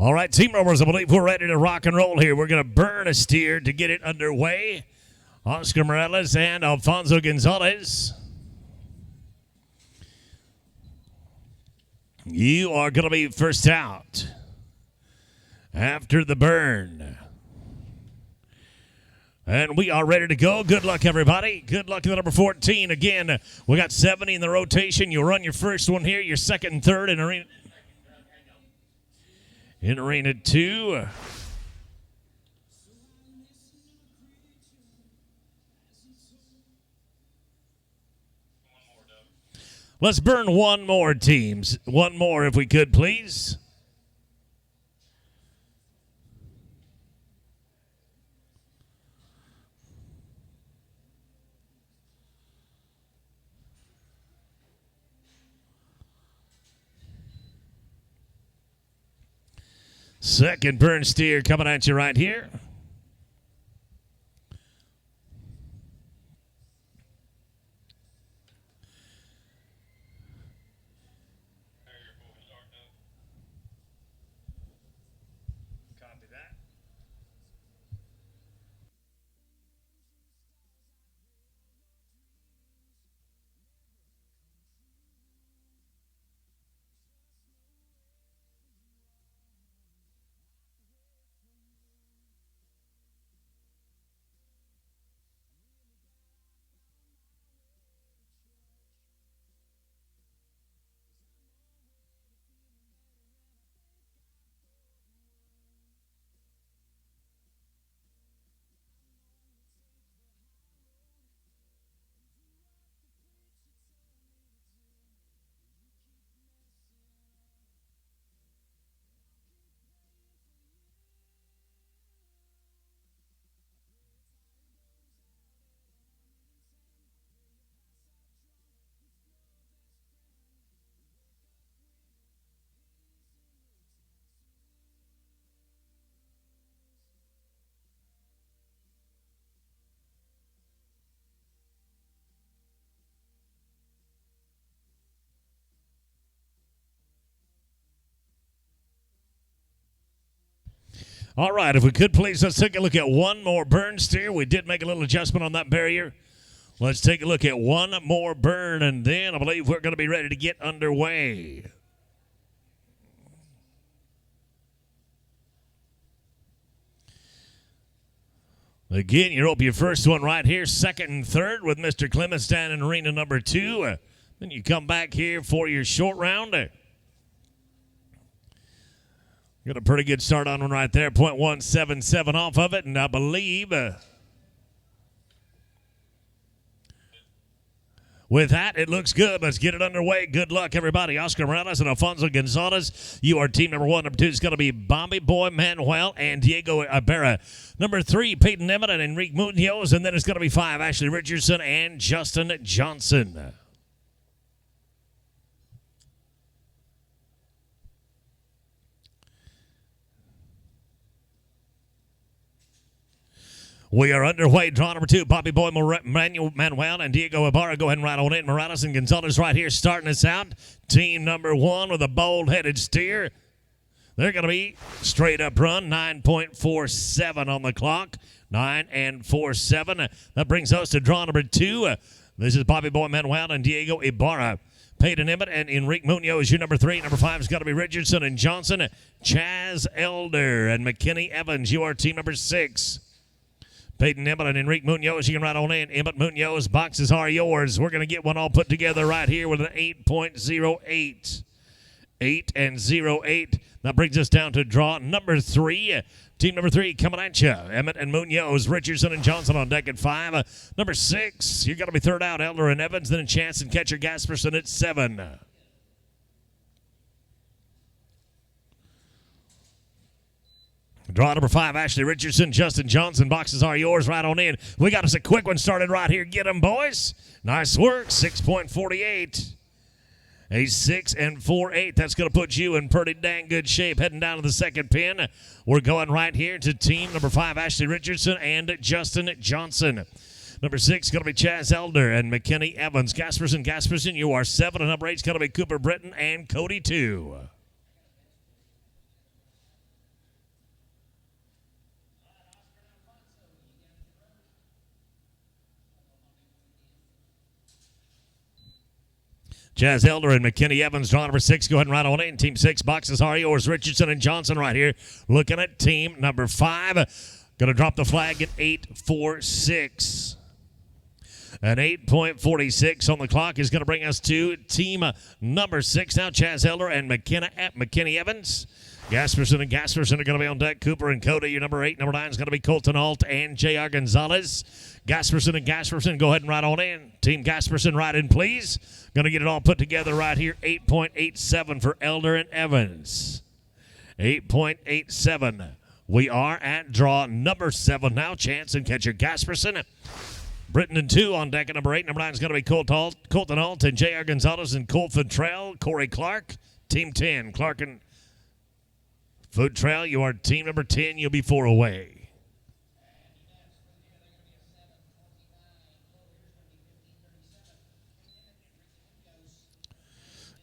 All right, team members, I believe we're ready to rock and roll here. We're going to burn a steer to get it underway. Oscar Morales and Alfonso Gonzalez. You are going to be first out after the burn. And we are ready to go. Good luck, everybody. Good luck to the number 14. Again, we got 70 in the rotation. You'll run your first one here, your second and third in arena. In arena 2. Let's burn one more, teams. One more, if we could, please. Second burn steer coming at you right here. Copy that. All right, if we could please, let's take a look at one more burn steer. We did make a little adjustment on that barrier. Let's take a look at one more burn, and then I believe we're going to be ready to get underway. Again, you rope your first one right here, second and third with Mr. Clemens down in arena number 2. Then you come back here for your short round. Got a pretty good start on one right there, .177 off of it, and I believe with that, it looks good. Let's get it underway. Good luck, everybody. Oscar Morales and Alfonso Gonzalez. You are team number 1. Number 2 is going to be Bobby Boy Manuel and Diego Ibarra. Number 3, Peyton Emmett and Enrique Munoz. And then it's going to be 5, Ashley Richardson and Justin Johnson. We are underway. Draw number 2, Bobby Boy Manuel and Diego Ibarra. Go ahead and ride on in. Morales and Gonzalez right here starting us out. Team number 1 with a bold-headed steer. They're going to be straight up run, 9.47 on the clock. 9 and 4.7. That brings us to draw number 2. This is Bobby Boy Manuel and Diego Ibarra. Peyton Emmett and Enrique Munoz, your number 3. Number 5 is going to be Richardson and Johnson. Chaz Elder and McKinney Evans, you are team number 6. Peyton Emmett and Enrique Munoz, you can ride on in. Emmett Munoz, boxes are yours. We're going to get one all put together right here with an 8.08. 8 and 08. That brings us down to draw number 3. Team number 3 coming at you. Emmett and Munoz, Richardson and Johnson on deck at 5. Number 6, you're going to be third out. Elder and Evans, then a chance and catcher Gasperson at 7. Draw number 5, Ashley Richardson, Justin Johnson. Boxes are yours. Right on in. We got us a quick one started right here. Get them, boys. Nice work. 6.48. A 6 and 4/8. That's going to put you in pretty dang good shape. Heading down to the second pin. We're going right here to team number 5, Ashley Richardson and Justin Johnson. Number 6 going to be Chaz Elder and McKinney Evans. Gasperson, you are 7. And number 8 is going to be Cooper Britton and Cody 2. Chaz Elder and McKinney Evans, draw number 6. Go ahead and ride on in. Team 6 boxes are yours. Richardson and Johnson right here. Looking at team number 5. Going to drop the flag at 8:46. An 8.46 on the clock is going to bring us to team number 6 now. Chaz Elder and McKinney Evans. Gasperson and Gasperson are going to be on deck. Cooper and Cody, your number 8. Number 9 is going to be Colton Alt and J.R. Gonzalez. Gasperson and Gasperson, go ahead and ride on in. Team Gasperson, ride in, please. Going to get it all put together right here. 8.87 for Elder and Evans. 8.87. We are at draw number 7 now. Chance and catcher Gasperson. Britton and 2 on deck at number 8. Number 9 is going to be Colton Alt and J.R. Gonzalez and Colt Futrell. Corey Clark. Team 10, Clark and Futrell, you are team number 10. You'll be 4 away.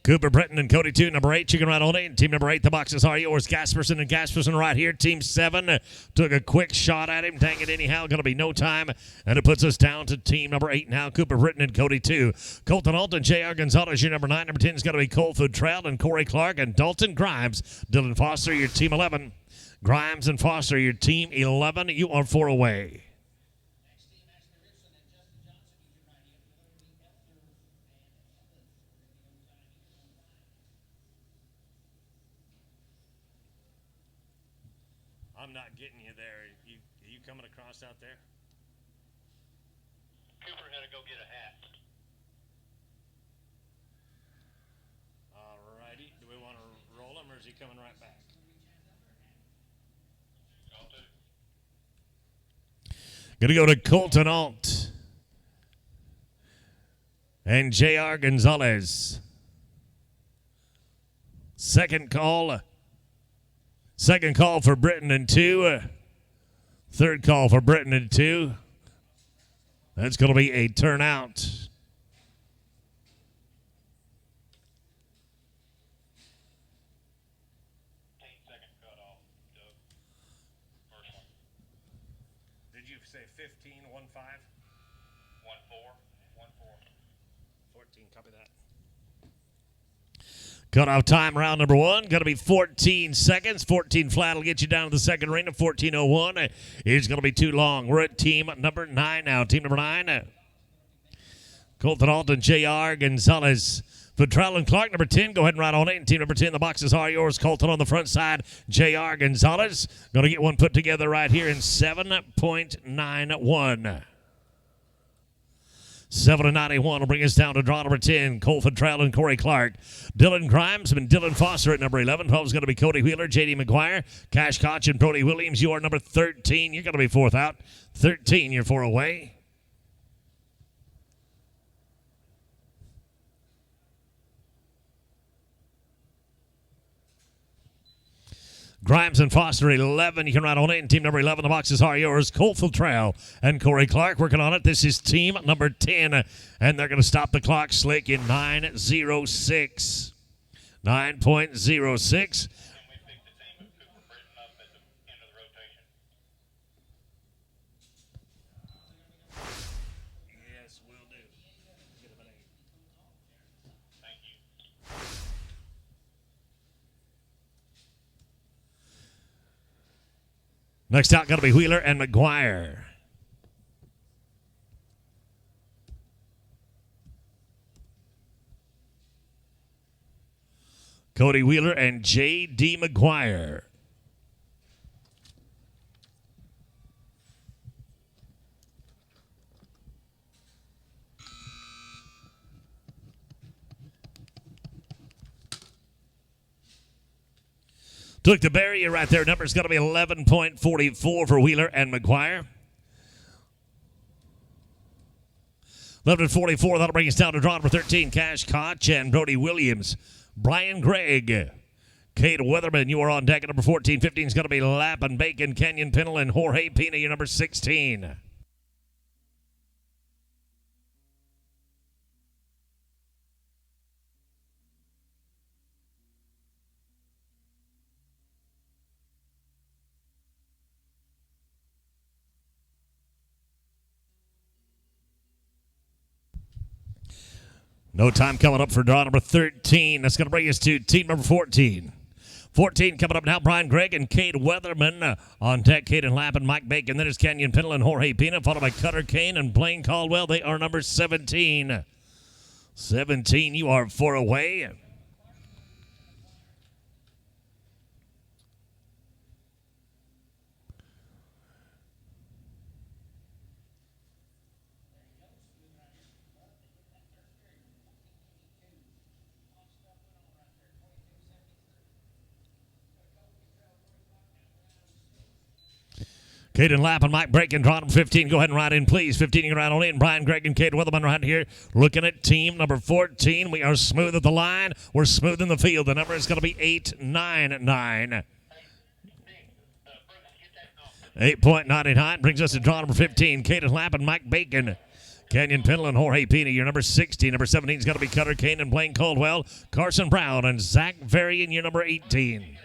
Cooper, Britton, and Cody 2. Number 8, you can ride on in. Team number 8, the boxes are yours. Gasperson and Gasperson right here. Team 7 took a quick shot at him. Dang it anyhow. Going to be no time. And it puts us down to team number 8 now. Cooper, Britton, and Cody 2. Colton Alton, J.R. Gonzalez, your number 9. Number 10 is going to be Cole Futrell and Corey Clark and Dalton Grimes. Dylan Foster, your team 11. Grimes and Foster, your team 11. You are 4 away. I'm not getting you there. Are you coming across out there? Cooper had to go get a hat. All righty. Do we want to roll him, or is he coming right back? I'll do. Going to go to Colton Alt and J.R. Gonzalez. Second call. Second call for Britton and 2. Third call for Britton and 2. That's going to be a turnout. 10-second cutoff, Doug. First one. Did you say 15, 1-5? 1-4. 1-4. 14, copy that. Cutoff time, round number 1. Going to be 14 seconds. 14 flat will get you down to the second ring of 14:01. It's going to be too long. We're at team number 9 now. Team number 9. Colton Alton, J.R. Gonzalez. Futrell and Clark, number 10. Go ahead and ride on in. Team number 10, the boxes are yours. Colton on the front side. J.R. Gonzalez. Going to get one put together right here in 7.91. 7-91 will bring us down to draw number 10. Cole Futrell and Corey Clark. Dylan Grimes and Dylan Foster at number 11. 12 is going to be Cody Wheeler, J.D. McGuire, Cash Koch, and Brody Williams. You are number 13. You're going to be 4th out. 13, you're 4 away. Grimes and Foster, 11. You can ride on in. Team number 11, the boxes are yours. Colt Futrell and Corey Clark working on it. This is team number 10, and they're going to stop the clock slick in 9:06. 9.06. Can we pick the team of Cooper Britton up at the end of the rotation? Yes, we'll do. Get him an 8. Thank you. Next out, going to be Wheeler and McGuire. Cody Wheeler and J.D. McGuire. Took the barrier right there. Number's going to be 11.44 for Wheeler and McGuire. 11.44. That'll bring us down to draw number 13. Cash Koch and Brody Williams. Brian Gregg. Kate Weatherman, you are on deck at number 14. 15 is going to be Lappin Bacon, Kenyon Pennell, and Jorge Pina, your number 16. No time coming up for draw number 13. That's going to bring us to team number 14. 14 coming up now. Brian Gregg and Cade Weatherman on deck. Caden Lappin, Mike Bacon. Then it's Kenyon Pendle and Jorge Pina, followed by Cutter Kane and Blaine Caldwell. They are number 17. 17, you are 4 away. Caden Lappin, Mike Bacon, draw number 15. Go ahead and ride in, please. 15, you can ride on in. Brian Gregg and Cade Weatherman right here. Looking at team number 14. We are smooth at the line. We're smooth in the field. The number is going to be 899. 8.99 brings us to draw number 15. Caden Lappin, Mike Bacon, Kenyon Pendle, and Jorge Pina. Your number 16. Number 17 is going to be Cutter Kane and Blaine Caldwell. Carson Brown and Zach Varian, your number 18.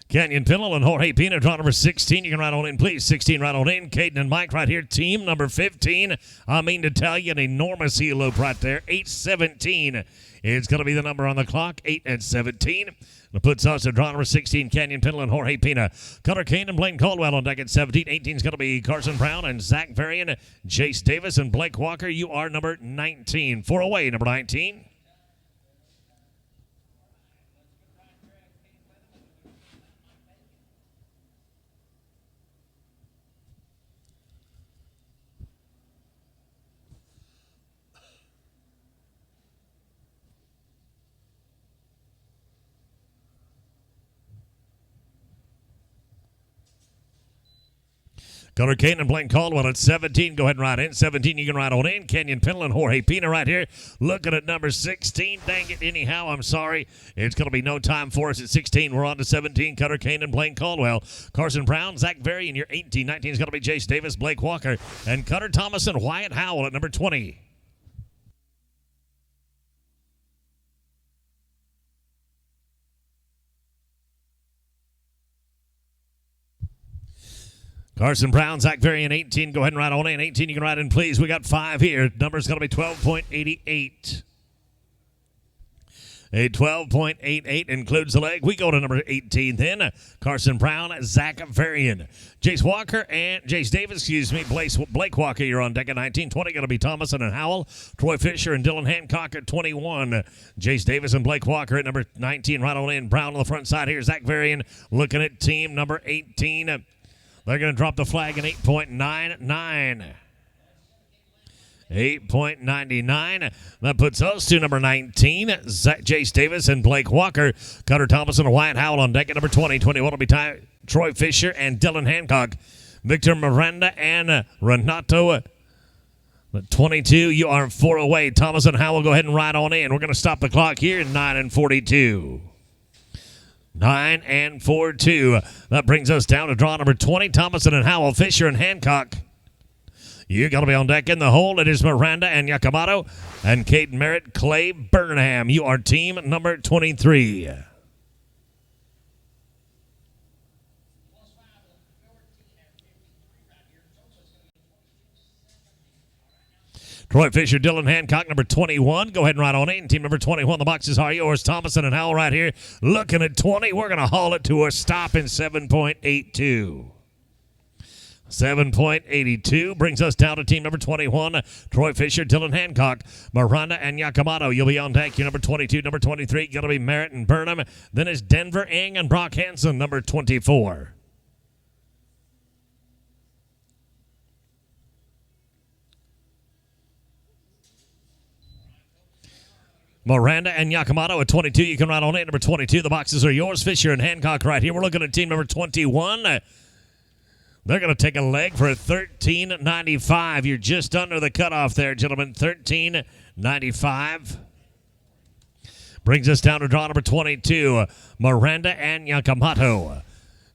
Kenyon Pendle and Jorge Pina, draw number 16. You can ride on in, please. 16, ride on in. Caden and Mike right here. Team number 15. I mean to tell you, an enormous elope right there. 8:17 is going to be the number on the clock. 8 and 17. That puts us at draw number 16. Kenyon Pendle and Jorge Pina. Cutter Kane and Blaine Caldwell on deck at 17. 18 is going to be Carson Brown and Zach Varian. Jace Davis and Blake Walker. You are number 19. 4 away, number 19. Cutter Kane and Blaine Caldwell at 17. Go ahead and ride in. 17, you can ride on in. Kenyon Pendle and Jorge Pina right here. Looking at number 16. Dang it, anyhow, I'm sorry. It's going to be no time for us at 16. We're on to 17. Cutter Kane and Blaine Caldwell. Carson Brown, Zach Varian, your 18. 19 is going to be Jace Davis, Blake Walker, and Cutter Thomas and Wyatt Howell at number 20. Carson Brown, Zach Varian, 18. Go ahead and ride on in. 18, you can ride in, please. We got 5 here. Number's going to be 12.88. A 12.88 includes the leg. We go to number 18 then. Carson Brown, Zach Varian. Jace Davis, Blake Walker, you're on deck at 19. 20 going to be Thomason and Howell. Troy Fisher and Dylan Hancock at 21. Jace Davis and Blake Walker at number 19. Right on in. Brown on the front side here. Zach Varian looking at team number 18. They're going to drop the flag at 8.99. 8.99. That puts us to number 19. Jace Davis and Blake Walker. Cutter Thomason and Wyatt Howell on deck at number 20. 21 will be Troy Fisher and Dylan Hancock. Victor Miranda and Renato. 22, you are 4 away. Thomas and Howell, go ahead and ride on in. We're going to stop the clock here at 9 and 42. 9 and 42. That brings us down to draw number 20. Thomason and Howell, Fisher and Hancock. You got to be on deck in the hole. It is Miranda and Yakamoto and Caden Merritt, Clay Burnham. You are team number 23. Troy Fisher, Dylan Hancock, number 21. Go ahead and ride on in. Team number 21, the boxes are yours. Thomason and Howell right here looking at 20. We're going to haul it to a stop in 7.82. 7.82 brings us down to team number 21. Troy Fisher, Dylan Hancock, Miranda, and Yakamoto. You'll be on deck. Your number 22, number 23, going to be Merritt and Burnham. Then it's Denver Ing and Brock Hansen, number 24. Miranda and Yakamoto at 22. You can ride on in. Number 22, the boxes are yours. Fisher and Hancock right here. We're looking at team number 21. They're going to take a leg for a $13.95. You're just under the cutoff there, gentlemen. $13.95. Brings us down to draw number 22. Miranda and Yakamoto.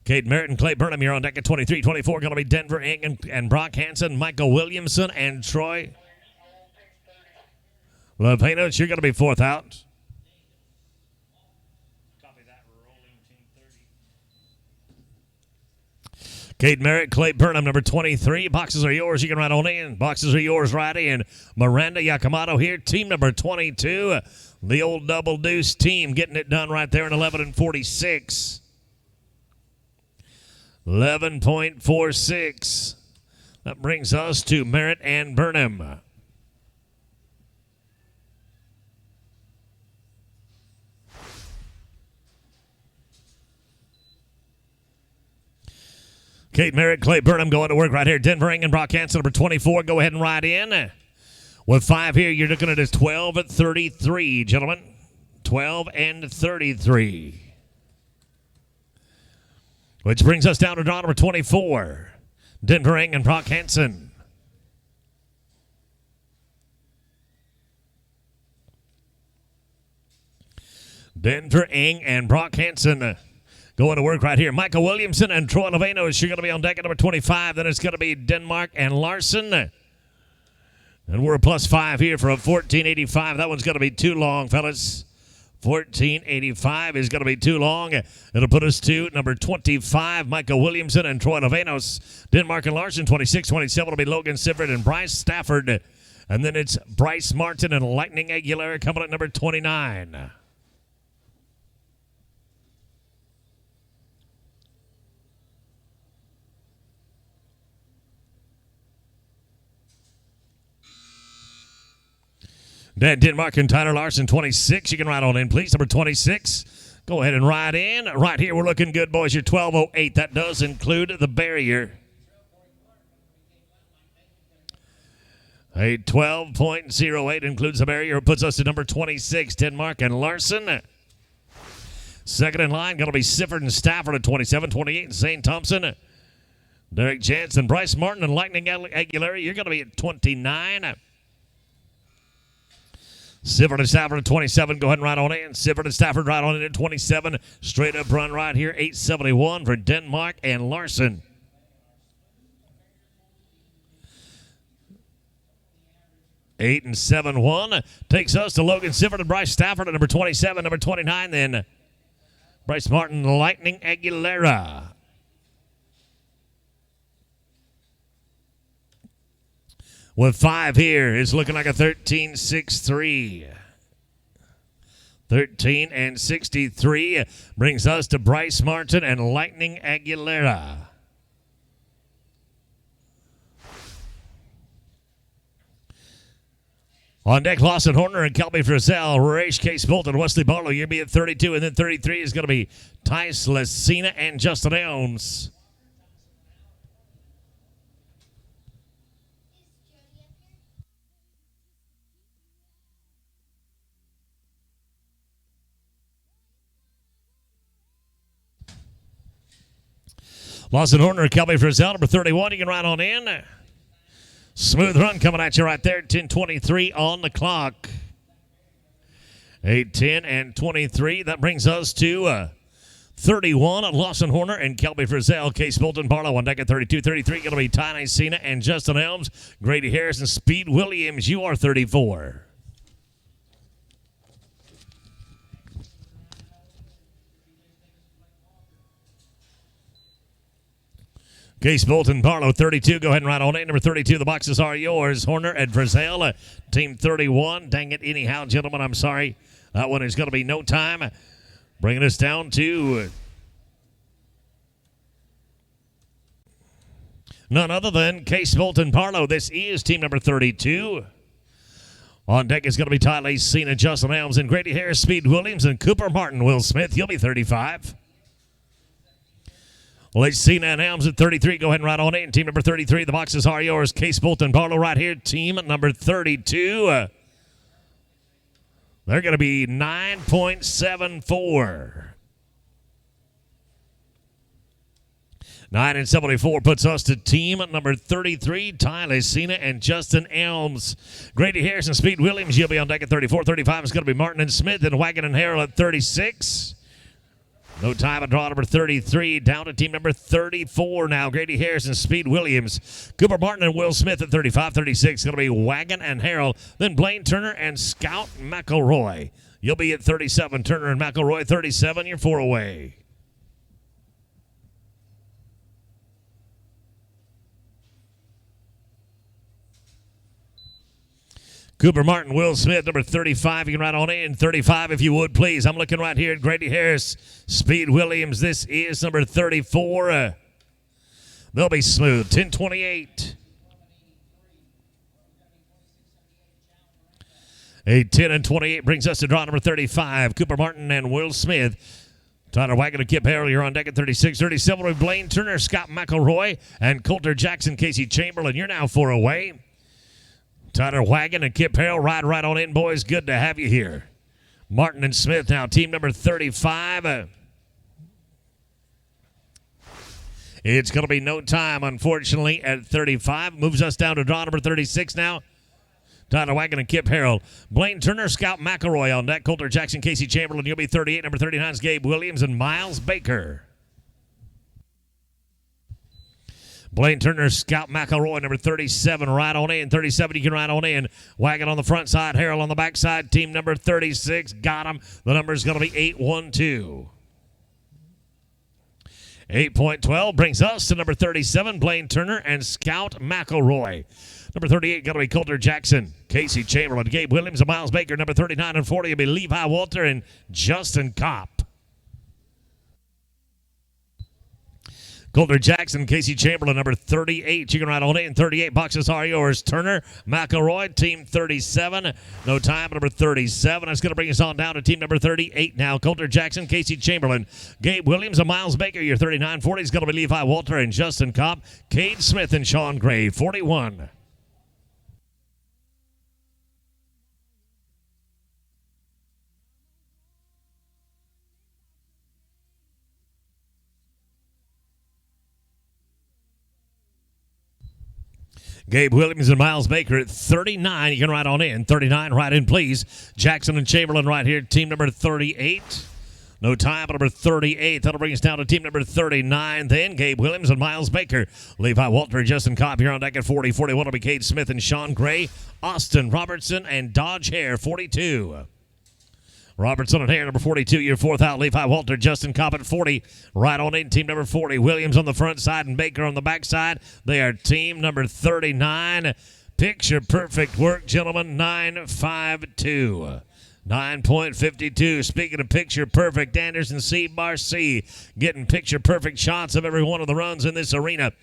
Cade Merritt and Clay Burnham, you're on deck at 23. 24 going to be Denver Ing and Brock Hansen, Michael Williamson, and Troy Levanos. You're going to be fourth out. Cade Merritt, Clay Burnham, number 23. Boxes are yours. You can ride on in. Boxes are yours, right in. Miranda Yakamoto here, team number 22. The old Double Deuce team getting it done right there in 11 and 46. 11.46. That brings us to Merritt and Burnham. Cade Merritt, Clay Burnham going to work right here. Denver Ing and Brock Hansen, number 24. Go ahead and ride in. With 5 here, you're looking at 12 at 33, gentlemen. 12 and 33. Which brings us down to draw number 24. Denver Ing and Brock Hansen. Denver Ing and Brock Hansen. Going to work right here. Michael Williamson and Troy Levanos. You're going to be on deck at number 25. Then it's going to be Denmark and Larson. And we're a +5 here for a 1485. That one's going to be too long, fellas. 1485 is going to be too long. It'll put us to number 25, Michael Williamson and Troy Levanos. Denmark and Larson, 26, 27 will be Logan Sivert and Bryce Stafford. And then it's Bryce Martin and Lightning Aguilera coming at number 29. Denmark and Tyler Larson, 26. You can ride on in, please. Number 26. Go ahead and ride in. Right here, we're looking good, boys. You're 12.08. That does include the barrier. A 12.08 includes the barrier. It puts us to number 26, Denmark and Larson. Second in line, going to be Sifford and Stafford at 27, 28, and Zane Thompson. Derek Jansen, Bryce Martin, and Lightning Aguilera. You're going to be at 29. Sifford and Stafford at 27. Go ahead and ride on in. Sifford and Stafford ride on in at 27. Straight up run right here. 871 for Denmark and Larson. Eight and 7-1 takes us to Logan Sifford and Bryce Stafford at number 27. Number 29 then Bryce Martin, Lightning Aguilera. With 5 here, it's looking like a 13.63. 13 and 63 brings us to Bryce Martin and Lightning Aguilera. On deck, Lawson Horner and Kelby Frizzell, Raish Case Bolton, Wesley Barlow. You'll be at 32, and then 33 is going to be Tice Lacina and Justin Elms. Lawson Horner, Kelby Frizzell, number 31. You can ride on in. Smooth run coming at you right there. 10:23 on the clock. 8:10 and 23. That brings us to 31. Lawson Horner and Kelby Frizzell. Case Bolton Barlow on deck at 32. 33 going to be Ty Cena and Justin Elms. Grady Harrison, Speed Williams. You are 34. Case Bolton Barlow, 32. Go ahead and ride on in. Number 32, the boxes are yours. Horner and Frizzell, team 31. Dang it, anyhow, gentlemen, I'm sorry. That one is going to be no time. Bringing us down to none other than Case Bolton Barlow. This is team number 32. On deck is going to be Ty Lacina, Justin Elms, and Grady Harris, Speed Williams, and Cooper Martin. Will Smith, you'll be 35. Lacina and Elms at 33. Go ahead and ride on in. Team number 33. The boxes are yours. Case Bolton Barlow right here. Team number 32. They're going to be 9.74. 9 and 74 puts us to team number 33. Ty Lacina and Justin Elms. Grady Harrison, Speed Williams. You'll be on deck at 34. 35 is going to be Martin and Smith and Wagon and Harrell at 36. No time at draw number 33. Down to team number 34 now. Grady Harrison, Speed Williams, Cooper Martin, and Will Smith at 35. 36 going to be Wagon and Harold. Then Blaine Turner and Scout McElroy. You'll be at 37. Turner and McElroy, 37. You're 4 away. Cooper Martin, Will Smith, number 35. You can ride on in. 35 if you would, please. I'm looking right here at Grady Harris, Speed Williams. This is number 34. They'll be smooth. 1028. A 10 and 28 brings us to draw number 35. Cooper Martin and Will Smith. Tyler Wagon and Kip Harrell, you're on deck at 36. 37 with Blaine Turner, Scott McElroy, and Coulter Jackson, Casey Chamberlain. You're now 4 away. Tyler Wagon and Kip Harrell, ride right on in, boys. Good to have you here. Martin and Smith now, team number 35. It's going to be no time, unfortunately, at 35. Moves us down to draw number 36 now. Tyler Wagon and Kip Harrell. Blaine Turner, Scout McElroy on deck. Coulter Jackson, Casey Chamberlain. You'll be 38. Number 39 is Gabe Williams and Miles Baker. Blaine Turner, Scout McElroy, number 37, right on in. 37, you can ride on in. Wagon on the front side, Harrell on the back side. Team number 36, got him. The number is going to be 812. 8.12 brings us to number 37, Blaine Turner and Scout McElroy. Number 38, going to be Coulter Jackson, Casey Chamberlain, Gabe Williams, and Miles Baker. Number 39 and 40 will be Levi Walter and Justin Kopp. Coulter Jackson, Casey Chamberlain, number 38. You can ride on in. 38 boxes are yours. Turner, McElroy, team 37. No time, number 37. That's going to bring us on down to team number 38 now. Coulter Jackson, Casey Chamberlain, Gabe Williams, and Miles Baker. Your 39. 40 is going to be Levi Walter and Justin Kopp. Cade Smith and Sean Gray, 41. Gabe Williams and Miles Baker at 39. You can ride on in. 39, ride in, please. Jackson and Chamberlain right here, team number 38. No time, number 38. That'll bring us down to team number 39. Then Gabe Williams and Miles Baker. Levi Walter and Justin Kopp here on deck at 40. 41 will be Cade Smith and Sean Gray. Austin Robertson and Dodge Hare, 42. Robertson and Hare, number 42, your 4th out. Levi Walter, Justin Kopp at 40. Right on in, team number 40. Williams on the front side and Baker on the back side. They are team number 39. Picture perfect work, gentlemen. 9.52. 9.52. Speaking of picture perfect, Anderson C. Barcy getting picture perfect shots of every one of the runs in this arena.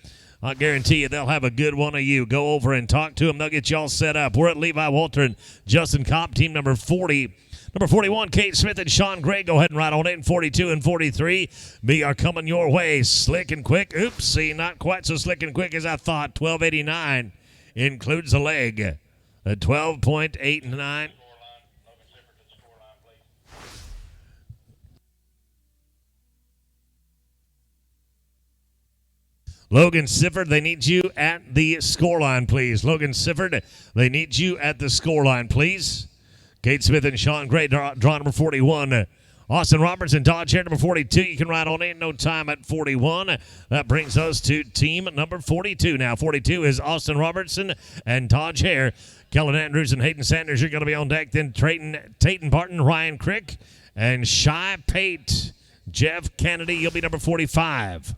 I guarantee you they'll have a good one of you. Go over and talk to them. They'll get you all set up. We're at Levi Walter and Justin Kopp, team number 40. Number 41, Cade Smith and Sean Gray. Go ahead and ride on in. 42 and 43. We are coming your way. Slick and quick. Oopsie, not quite so slick and quick as I thought. 12.89 includes a leg. At 12.89. Logan Sifford, they need you at the scoreline, please. Logan Sifford, they need you at the scoreline, please. Cade Smith and Sean Gray, draw number 41. Austin Roberts and Dodge Hare, number 42. You can ride on in. No time at 41. That brings us to team number 42 now. 42 is Austin Robertson and Dodge Hare. Kellen Andrews and Hayden Sanders, you're going to be on deck. Then Tayton Barton, Ryan Crick, and Shy Pate. Jeff Kennedy, you'll be number 45.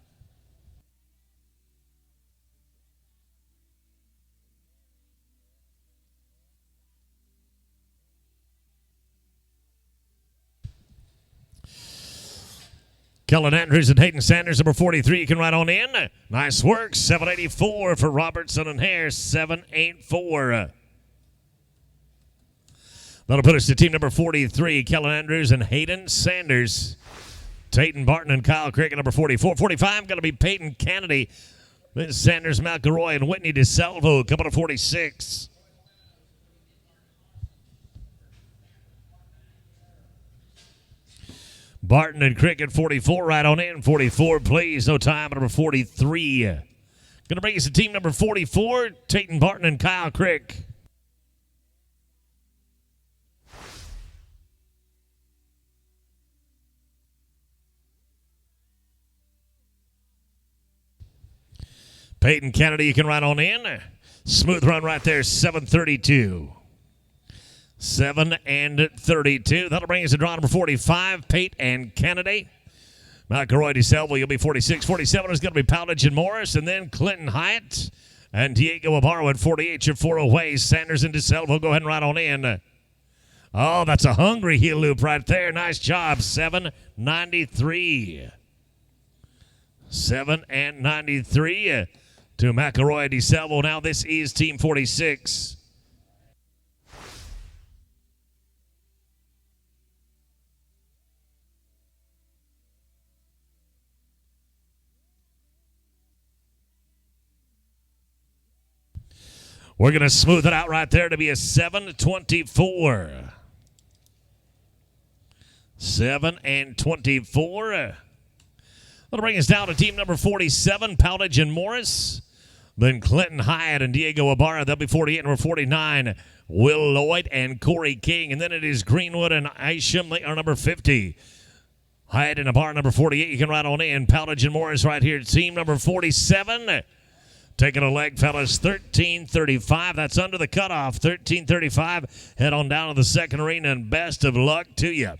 Kellen Andrews and Hayden Sanders, number 43. You can ride on in. Nice work. 784 for Robertson and Hare. 784. That'll put us to team number 43. Kellen Andrews and Hayden Sanders. Tayton Barton and Kyle Crick at number 44. 45 going to be Peyton Kennedy. Then Sanders, McElroy, and Whitney DeSalvo coming to 46. Barton and Crick at 44, right on in. 44, please. No time. Number 43. Going to bring us to team number 44, Tayton Barton and Kyle Crick. Peyton Kennedy, you can ride on in. Smooth run right there, 7:32. 7:32. That'll bring us to draw number 45, Peyton Kennedy. McElroy DeSelva, you'll be 46. 47 is going to be Powledge and Morris, and then Clinton Hyatt and Diego Ibarra at 48. You're 4 away. Sanders and DeSelva, go ahead and ride on in. Oh, that's a hungry heel loop right there. Nice job. 7:93. 7:93 to McElroy DeSelva. Now this is Team 46. We're going to smooth it out right there to be a 7:24. 7:24. That'll bring us down to team number 47, Powledge and Morris. Then Clinton Hyatt and Diego Ibarra. They'll be 48 and number 49. Will Lloyd and Corey King. And then it is Greenwood and Isham are number 50. Hyatt and Ibarra number 48. You can ride on in. Powledge and Morris right here. Team number 47. Taking a leg, fellas, 13:35. That's under the cutoff, 13:35. Head on down to the second arena, and best of luck to you.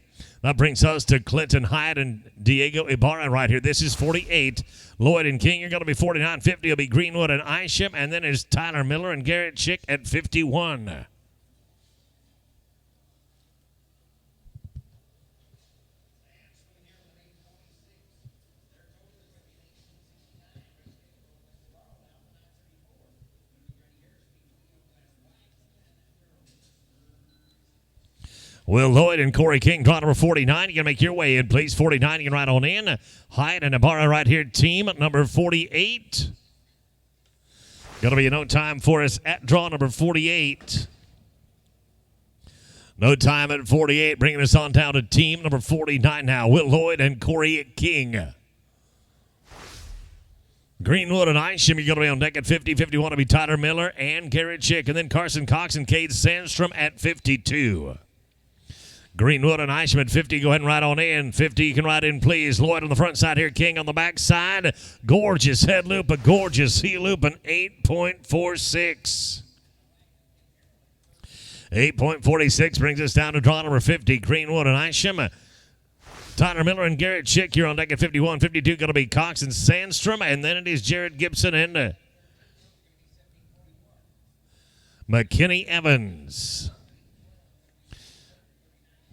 That brings us to Clinton Hyatt and Diego Ibarra right here. This is 48. Lloyd and King, you're going to be 49. 50 will be Greenwood and Isham, and then there's Tyler Miller and Garrett Chick at 51. Will Lloyd and Corey King, draw number 49. You can make your way in, please. 49, you can ride on in. Hyatt and Ibarra right here, team number 48. Going to be a no time for us at draw number 48. No time at 48, bringing us on down to team number 49 now. Will Lloyd and Corey King. Greenwood and Isham, you're going to be on deck at 50. 51 to be Tyler Miller and Garrett Chick. And then Carson Cox and Cade Sandstrom at 52. Greenwood and Isham at 50. Go ahead and ride on in. 50, you can ride in, please. Lloyd on the front side here. King on the back side. Gorgeous head loop, a gorgeous heel loop, an 8.46. 8.46 brings us down to draw number 50. Greenwood and Isham. Tyler Miller and Garrett Chick, you're on deck at 51. 52 going to be Cox and Sandstrom. And then it is Jared Gibson and McKinney Evans.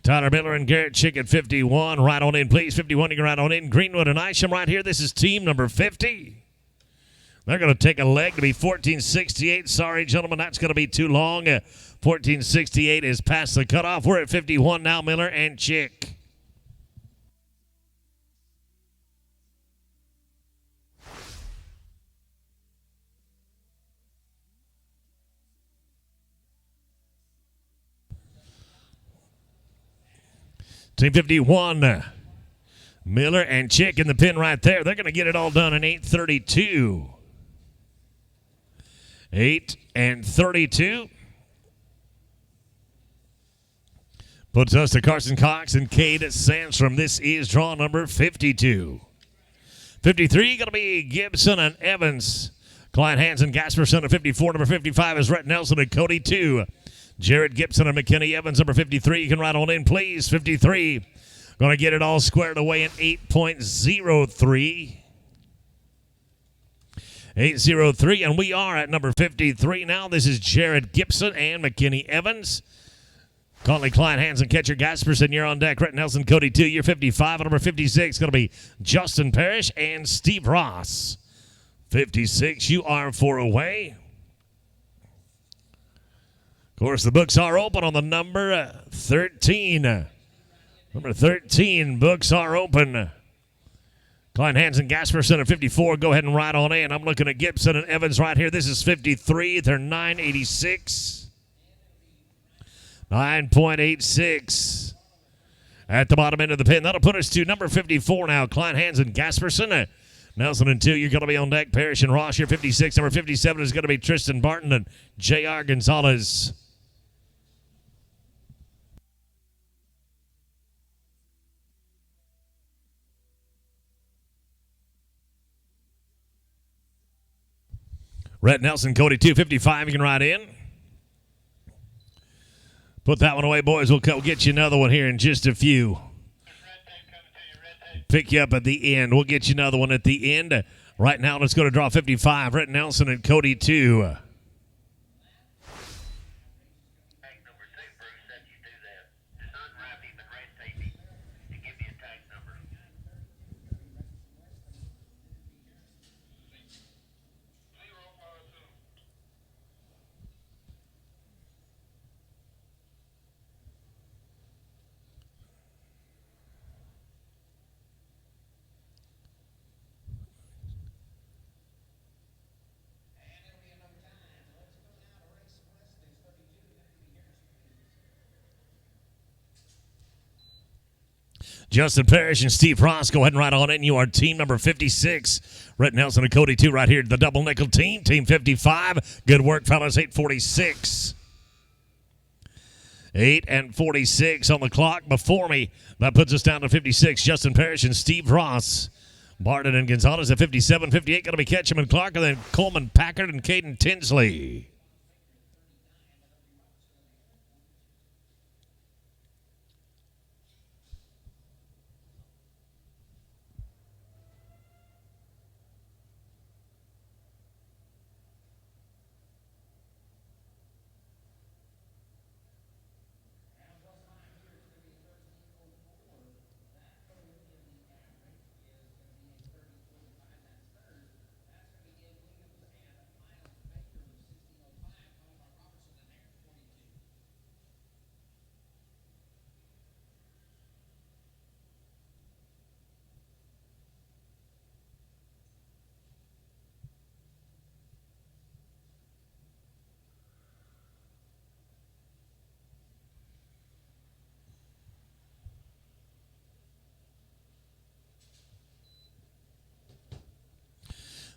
Tyler Miller and Garrett Chick at 51. Right on in, please. 51, you can ride on in. Greenwood and Isham right here. This is team number 50. They're going to take a leg to be 14:68. Sorry, gentlemen, that's going to be too long. 14:68 is past the cutoff. We're at 51 now, Miller and Chick. Team 51, Miller and Chick in the pin right there. They're going to get it all done in 8:32. 8:32. Puts us to Carson Cox and Cade Sandstrom. This is draw number 52. 53 going to be Gibson and Evans. Clyde Hansen, Gasperson at 54. Number 55 is Rhett Nelson and Cody 2. Jared Gibson and McKinney Evans, number 53. You can ride on in, please. 53. Going to get it all squared away in 8.03. 8.03, and we are at number 53 now. This is Jared Gibson and McKinney Evans. Conley, Klein, Hansen, Catcher, Gasperson, you're on deck. Rhett Nelson, Cody 2. You're 55. And number 56 going to be Justin Parrish and Steve Ross. 56, you are 4 away. Of course, the books are open on the number 13. Number 13, books are open. Klein Hansen, Gasperson at 54. Go ahead and ride on in. I'm looking at Gibson and Evans right here. This is 53. They're 9.86. 9.86. At the bottom end of the pin. That'll put us to number 54 now. Klein Hansen, Gasperson. Nelson and 2, you're going to be on deck. Parrish and Ross, you're 56. Number 57 is going to be Tristan Barton and J.R. Gonzalez. Rhett Nelson, Cody 255. You can ride in. Put that one away, boys. We'll get you another one here in just a few. Pick you up at the end. We'll get you another one at the end. Right now, let's go to draw 55. Rhett Nelson and Cody 2. Justin Parrish and Steve Ross, go ahead and ride on in. You are team number 56. Rhett Nelson and Cody 2 right here. The double nickel team, team 55. Good work, fellas. 8:46. 8:46 on the clock before me. That puts us down to 56. Justin Parrish and Steve Ross. Barton and Gonzalez at 57. 58 going to be Ketchum and Clark, and then Coleman Packard and Caden Tinsley.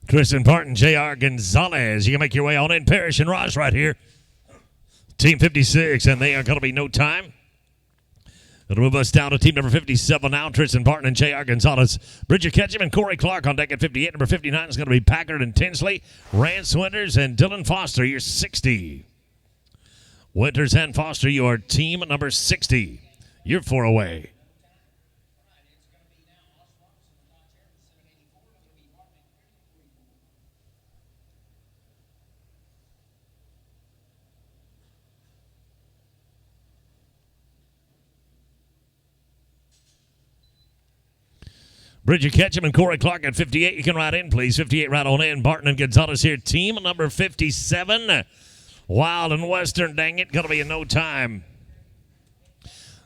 Tristan Barton, J.R. Gonzalez. You can make your way on in. Parrish and Ross right here. Team 56, and they are going to be no time. It'll move us down to team number 57 now. Tristan Barton and J.R. Gonzalez. Bridger Ketchum and Corey Clark on deck at 58. Number 59 is going to be Packard and Tinsley. Rance Winters and Dylan Foster, you're 60. Winters and Foster, you are team number 60. You're 4 away. Bridger Ketchum and Corey Clark at 58. You can ride in, please. 58 right on in. Barton and Gonzalez here. Team number 57. Wild and Western, dang it. Going to be in no time.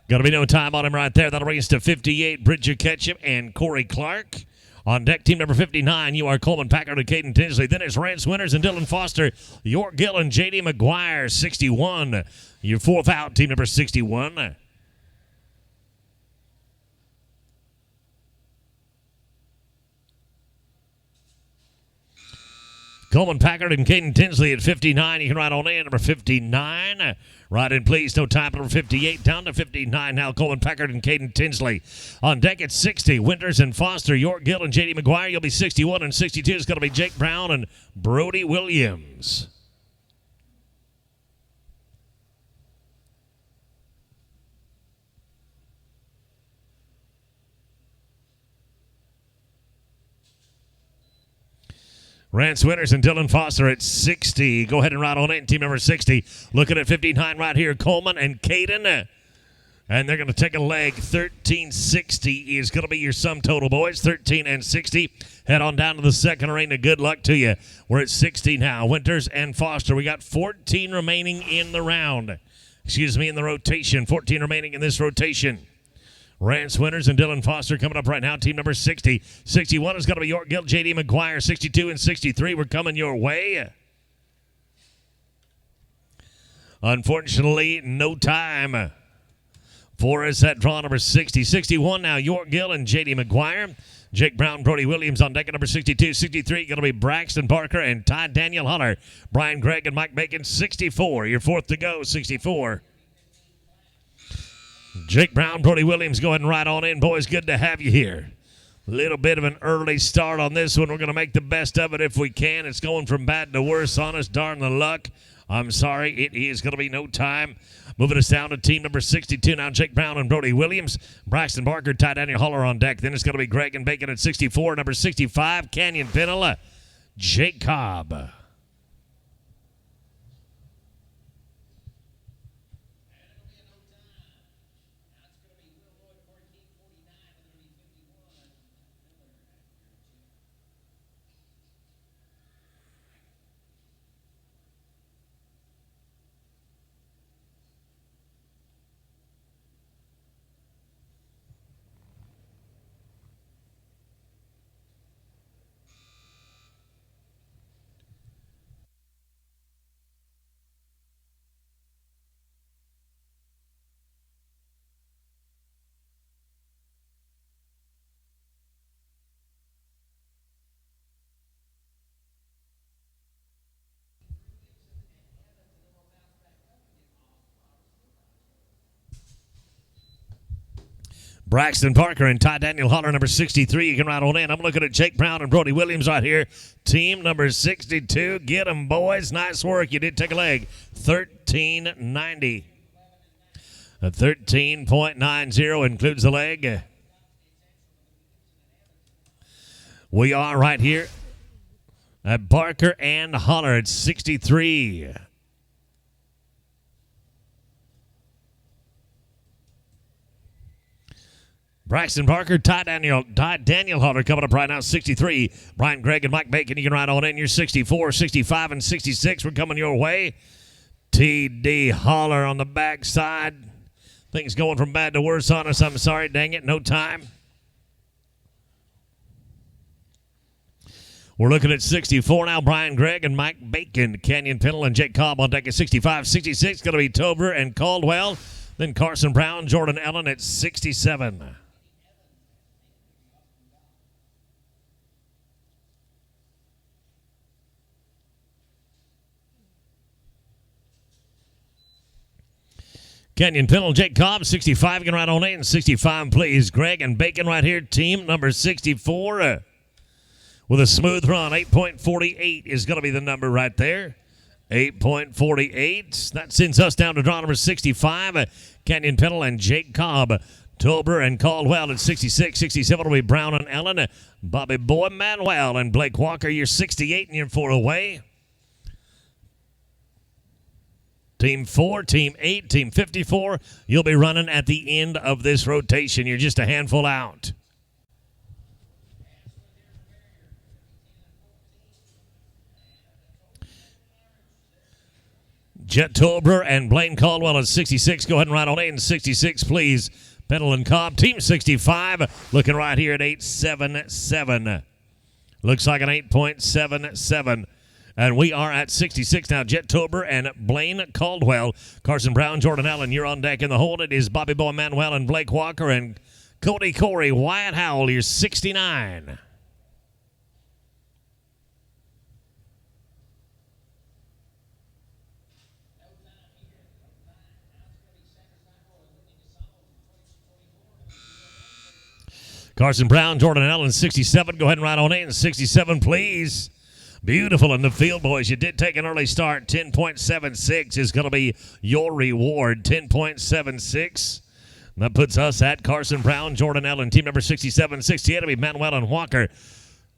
Going to be no time on him right there. That'll bring us to 58. Bridger Ketchum and Corey Clark. On deck, team number 59, you are Coleman Packard and Caden Tinsley. Then it's Rance Winters and Dylan Foster. York Gill and J.D. McGuire, 61. Your 4th out, team number 61. Coleman Packard and Caden Tinsley at 59. You can ride on in. Number 59. Ride in, please. No time. Number 58 down to 59 now. Coleman Packard and Caden Tinsley. On deck at 60. Winters and Foster. York Gill and J.D. McGuire. You'll be 61 and 62. It's going to be Jake Brown and Brody Williams. Rance Winters and Dylan Foster at 60. Go ahead and ride on in. Team number 60. Looking at 59 right here. Coleman and Caden. And they're going to take a leg. 1360 is going to be your sum total, boys. 13 and 60. Head on down to the second arena. Good luck to you. We're at 60 now. Winters and Foster. We got 14 remaining in the round. Excuse me, in the rotation. 14 remaining in this rotation. Rance Winters and Dylan Foster coming up right now. Team number 60. 61 is going to be York Gill, J.D. McGuire. 62 and 63, we're coming your way. Unfortunately, no time for us at draw number 60. 61 now, York Gill and J.D. McGuire. Jake Brown, Brody Williams on deck at number 62. 63 going to be Braxton Barker and Ty Daniel Hunter. Brian Gregg and Mike Bacon, 64. Your 4th to go, 64. Jake Brown, Brody Williams, go ahead and ride on in. Boys, good to have you here. Little bit of an early start on this one. We're going to make the best of it if we can. It's going from bad to worse on us. Darn the luck. I'm sorry. It is going to be no time. Moving us down to team number 62 now. Jake Brown and Brody Williams. Braxton Barker, Ty Daniel Holler on deck. Then it's going to be Greg and Bacon at 64. Number 65, Canyon Pennell, Jake Cobb. Braxton Parker and Ty Daniel Holler, number 63. You can ride on in. I'm looking at Jake Brown and Brody Williams right here. Team number 62. Get them, boys. Nice work. You did take a leg. 13.90. A 13.90 includes the leg. We are right here at Barker and Holler at 63. Braxton Parker, Ty Daniel Holler coming up right now, 63. Brian Gregg and Mike Bacon, you can ride on in. You're 64, 65, and 66. We're coming your way. T.D. Holler on the backside. Things going from bad to worse on us. I'm sorry, dang it, no time. We're looking at 64 now. Brian Gregg and Mike Bacon, Canyon Pennell and Jake Cobb on deck at 65. 66 going to be Tober and Caldwell. Then Carson Brown, Jordan Allen at 67. Canyon Pennell, Jake Cobb, 65. You can ride on in. 65, please. Gregg and Bacon right here. Team number 64 with a smooth run. 8.48 is going to be the number right there. 8.48. That sends us down to draw number 65. Canyon Pennell and Jake Cobb. Tober and Caldwell at 66. 67 will be Brown and Allen. Bobby Boy, Manuel, and Blake Walker. You're 68 and you're 4 away. Team 4, Team 8, Team 54, you'll be running at the end of this rotation. You're just a handful out. Jet Tober and Blaine Caldwell at 66. Go ahead and ride on in. 66, please. Pennell and Cobb, Team 65, looking right here at 8.77. Looks like an 8.77. And we are at 66 now. Jet Tober and Blaine Caldwell. Carson Brown, Jordan Allen, you're on deck in the hold. It is Bobby Boy Manuel and Blake Walker and Cody Corey. Wyatt Howell, you're 69. Carson Brown, Jordan Allen, 67. Go ahead and ride on in. 67, please. Beautiful in the field, boys. You did take an early start. 10.76 is going to be your reward. 10.76. That puts us at Carson Brown, Jordan Allen, team number 67. 68 will be Manuel and Walker.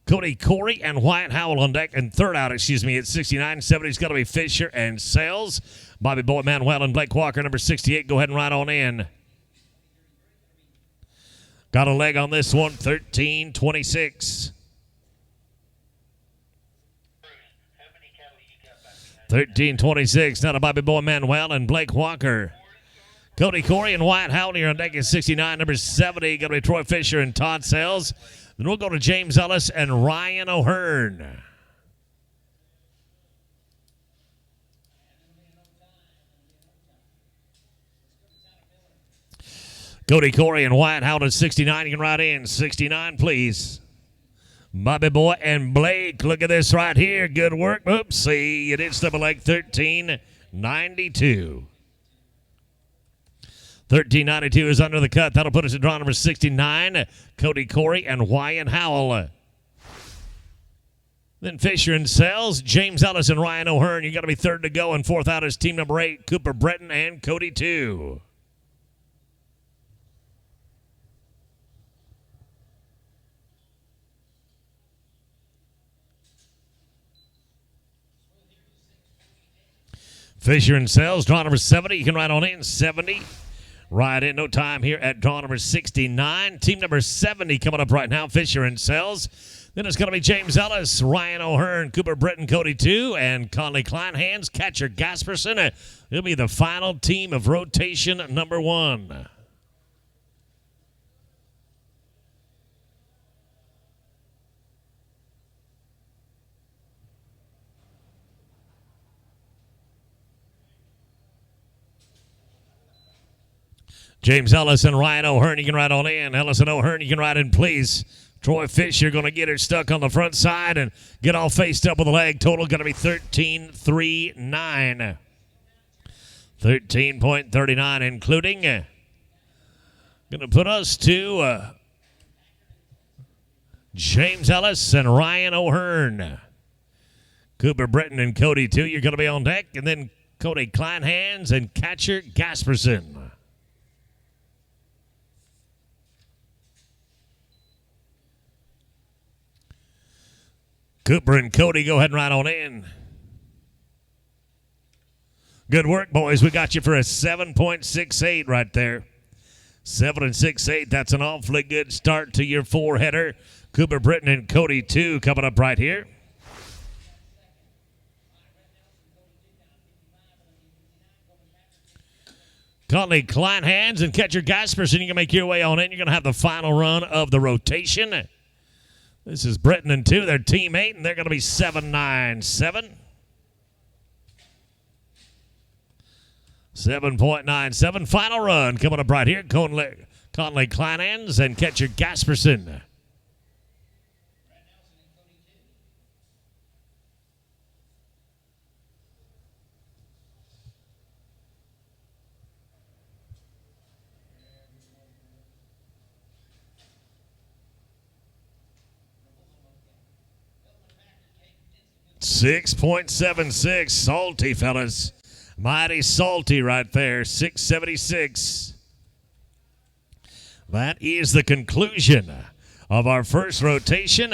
Cody Corey and Wyatt Howell on deck. And third out, at 69. 70 is going to be Fisher and Sales. Bobby Boy, Manuel, and Blake Walker, number 68. Go ahead and ride on in. Got a leg on this one. 13.26. 13.26. Now to Bobby Boy Manuel and Blake Walker. Cody Corey and Wyatt Howell here on deck at 69. Number 70 going to be Troy Fisher and Todd Sells. Then we'll go to James Ellis and Ryan O'Hearn. Cody Corey and Wyatt Howell at 69. You can ride in. 69, please. Bobby Boy and Blake, look at this right here. Good work. Oops, see, you did step a leg. 13.92. 1392 is under the cut. That'll put us at draw number 69. Cody Corey and Wyatt Howell. Then Fisher and Sells, James Ellis and Ryan O'Hearn. You got to be third to go, and fourth out is team number 8, Cooper Breton and Cody 2. Fisher and Sells, draw number 70. You can ride on in 70. Ride in no time here at draw number 69. Team number 70 coming up right now, Fisher and Sells. Then it's going to be James Ellis, Ryan O'Hearn, Cooper Breton, Cody 2, and Conley Kleinhands, Catcher Gasperson. It'll be the final team of rotation number 1. James Ellis and Ryan O'Hearn, you can ride on in. Ellis and O'Hearn, you can ride in, please. Troy Fisher going to get her stuck on the front side and get all faced up with the leg. Total going to be 13.39. 13.39 including. Going to put us to James Ellis and Ryan O'Hearn. Cooper Breton and Cody 2, you're going to be on deck. And then Cody Kleinhands and Catcher Gasperson. Cooper and Cody, go ahead and ride on in. Good work, boys. We got you for a 7.68 right there. 7 and 6/8. That's an awfully good start to your 4-header. Cooper Breton and Cody 2 coming up right here. Conley Kleinhands and Catcher Gasperson, you can make your way on in. You're going to have the final run of the rotation. This is Breton and 2, their teammate, and they're going to be 7.97. 7.97. Final run coming up right here. Conley Kleinhands and Catcher Gasperson. .76, salty, fellas. Mighty salty right there, 676. That is the conclusion of our first rotation.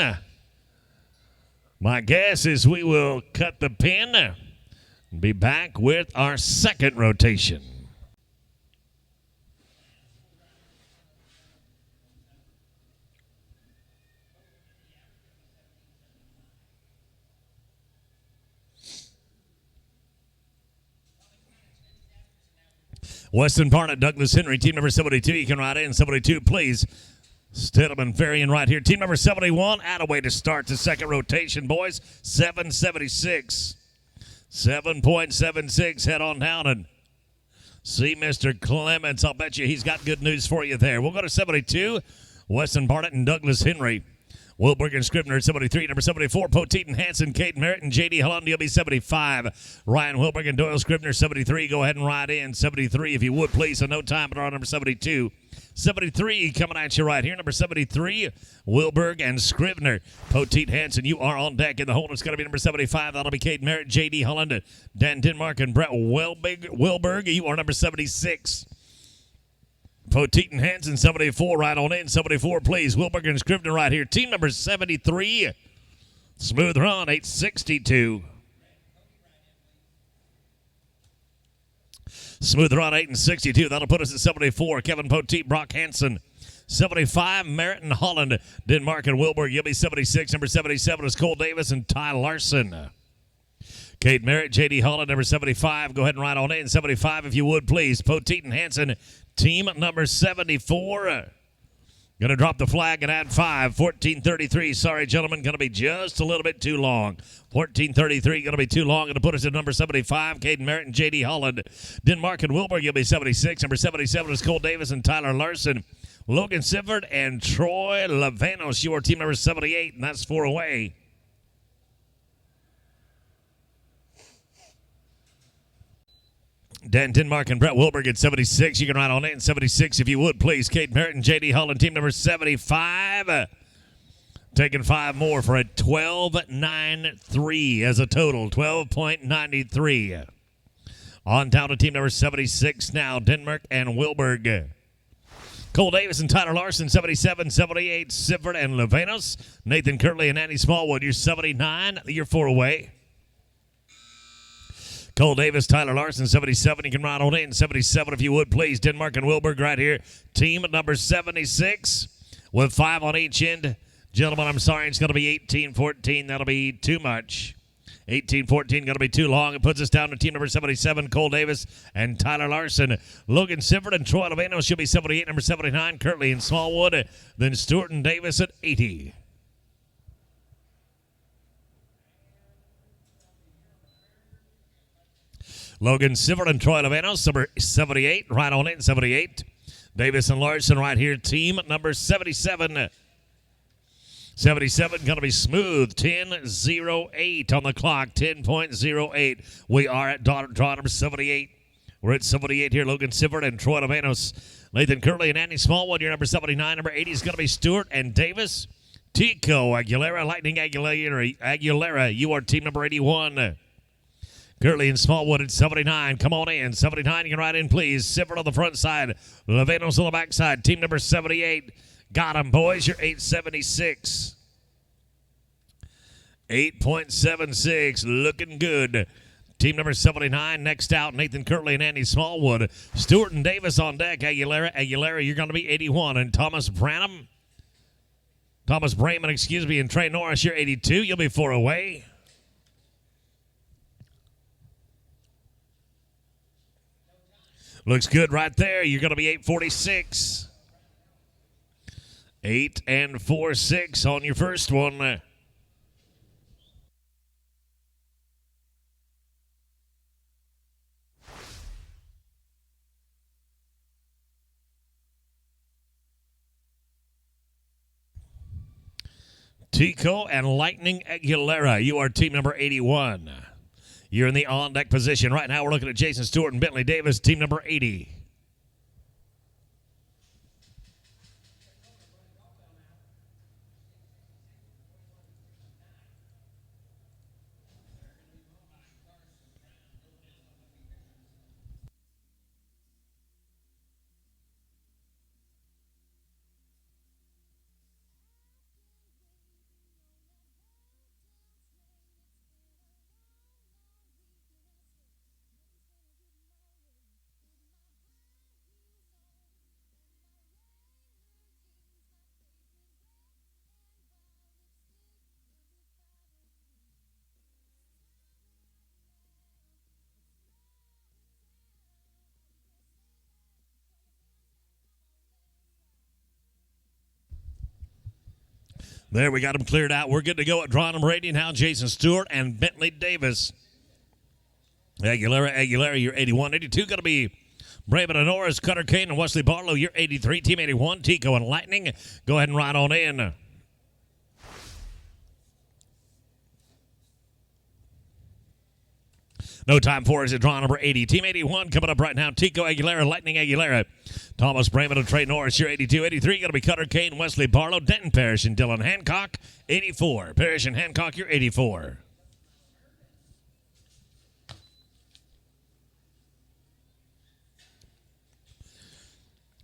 My guess is we will cut the pin and be back with our second rotation. Weston Barnett, Douglas Henry, team number 72. You can ride in 72, please. Stedman Varian right here. Team number 71, Attaway to start the second rotation, boys. 776. 7.76. Head on down and see Mr. Clements. I'll bet you he's got good news for you there. We'll go to 72. Weston Barnett and Douglas Henry. Wilberg and Scribner, 73. Number 74, Poteet and Hanson, Kate Merritt, and J.D. Holland, you'll be 75. Ryan Wilberg and Doyle Scribner, 73. Go ahead and ride in. 73, if you would, please. So no time, but on number 72. 73 coming at you right here. Number 73, Wilberg and Scribner. Poteet Hanson, you are on deck in the hole. It's going to be number 75. That'll be Kate Merritt, J.D. Holland, Dan Denmark, and Brett Wilberg. You are number 76. Poteet and Hanson, 74, right on in. 74, please. Wilberg and Scribner right here. Team number 73. Smooth run, 862. Smooth run, 8 and 62. That'll put us at 74. Kevin Poteet, Brock Hanson. 75, Merritt and Holland. Denmark and Wilberg, you'll be 76. Number 77 is Cole Davis and Ty Larson. Kate Merritt, J.D. Holland, number 75. Go ahead and ride on in. 75, if you would, please. Poteet and Hanson, team number 74. Going to drop the flag and add 5. 14:33. Sorry, gentlemen. Going to be just a little bit too long. 14:33. Going to be too long. Going to put us at number 75. Caden Merritt and J.D. Holland. Denmark and Wilberg, you'll be 76. Number 77 is Cole Davis and Tyler Larson. Logan Sifford and Troy Lavanos, your team number 78, and that's 4 away. Dan Denmark and Brett Wilberg at 76. You can ride on in 76 if you would, please. Kate Merritt and J.D. Hull and team number 75. Taking 5 more for a 12.93 as a total. 12.93. On down to team number 76 now. Denmark and Wilberg. Cole Davis and Tyler Larson, 77, 78. Sifford and Levanos. Nathan Kirtley and Andy Smallwood, you're 79. You're 4 away. Cole Davis, Tyler Larson, 77. You can ride on in 77 if you would, please. Denmark and Wilberg right here. Team at number 76 with 5 on each end. Gentlemen, I'm sorry, it's going to be 18-14. That'll be too much. 18-14 going to be too long. It puts us down to team number 77, Cole Davis and Tyler Larson. Logan Sifford and Troy Levanos should be 78, number 79, Kirtley and Smallwood. Then Stewart and Davis at 80. Logan Sifford and Troy Levanos, number 78, right on in, 78. Davis and Larson right here, team number 77. 77 going to be smooth. 10.08 on the clock. 10.08. We are at draw number 78. We're at 78 here. Logan Sifford and Troy Levanos. Nathan Kirtley and Andy Smallwood. Your number 79. Number 80 is going to be Stewart and Davis. Tico Aguilera, Lightning Aguilera. You are team number 81. Kirtley and Smallwood at 79. Come on in. 79, you can ride in, please. Sifford on the front side. Levanos on the back side. Team number 78. Got him, boys. You're 876. 8.76. Looking good. Team number 79 next out. Nathan Kirtley and Andy Smallwood. Stewart and Davis on deck. Aguilera, you're going to be 81. And Thomas Brayman, and Trey Norris, you're 82. You'll be 4 away. Looks good right there. You're going to be 846. 8 and 4, 6 on your first one. Tico and Lightning Aguilera. You are team number 81. You're in the on-deck position. Right now we're looking at Jason Stewart and Bentley Davis, team number 80. There, we got them cleared out. We're good to go at draw number 80 now. Jason Stewart and Bentley Davis. Aguilera, you're 81. 82 going to be Brayman and Norris, Cutter Kane and Wesley Barlow. You're 83. Team 81, Tico and Lightning. Go ahead and ride on in. No time for us at draw number 80. Team 81 coming up right now. Tico Aguilera, Lightning Aguilera. Thomas Brayman and Trey Norris, you're 82. 83 going to be Cutter Kane, Wesley Barlow, Denton Parrish, and Dylan Hancock, 84. Parrish and Hancock, you're 84.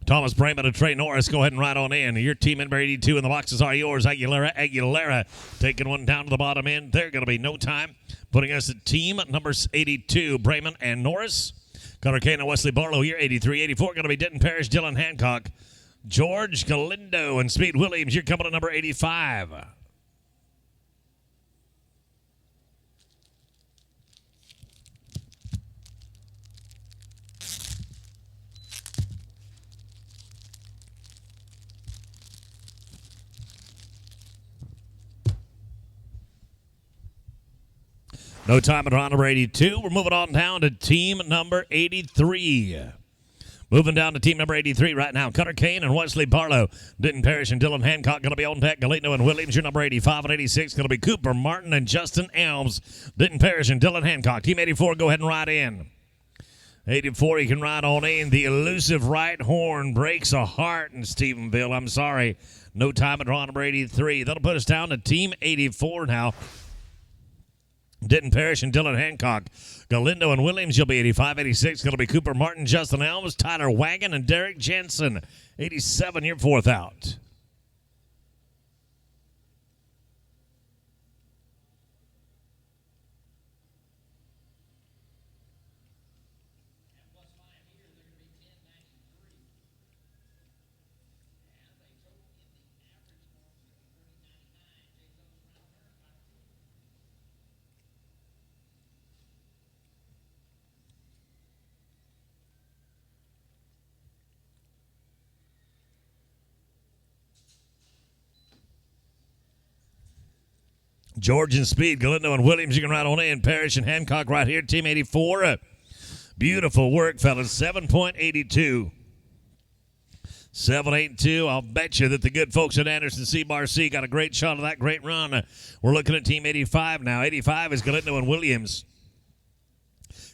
Thomas Brayman and Trey Norris, go ahead and ride on in. Your team number 82 and the boxes are yours. Aguilera taking one down to the bottom end. They're going to be no time. Putting us at team number 82, Brayman and Norris. Cutter Kane and Wesley Barlow, you're 83. 84 going to be Denton Parrish, Dylan Hancock. George Galindo and Speed Williams, you're coming to number 85. No time at round number 82. We're moving on down to team number 83. Moving down to team number 83 right now. Cutter Kane and Wesley Barlow. Denton Parrish and Dylan Hancock going to be on deck. Galeno and Williams, your number 85 and 86. Going to be Cooper Martin and Justin Elms. Denton Parrish and Dylan Hancock. Team 84, go ahead and ride in. 84, you can ride on in. The elusive right horn breaks a heart in Stephenville. I'm sorry. No time at draw number 83. That'll put us down to Team 84 now. Denton Parrish and Dylan Hancock. Galindo and Williams, you'll be 85. 86, going to be Cooper Martin, Justin Elms, Tyler Wagon, and Derek Jensen. 87, your fourth out. George and Speed, Galindo and Williams, you can ride on in. Parrish and Hancock right here, Team 84. Beautiful work, fellas. 7.82. 7.82. I'll bet you that the good folks at Anderson C-Bar-C got a great shot of that great run. We're looking at Team 85 now. 85 is Galindo and Williams.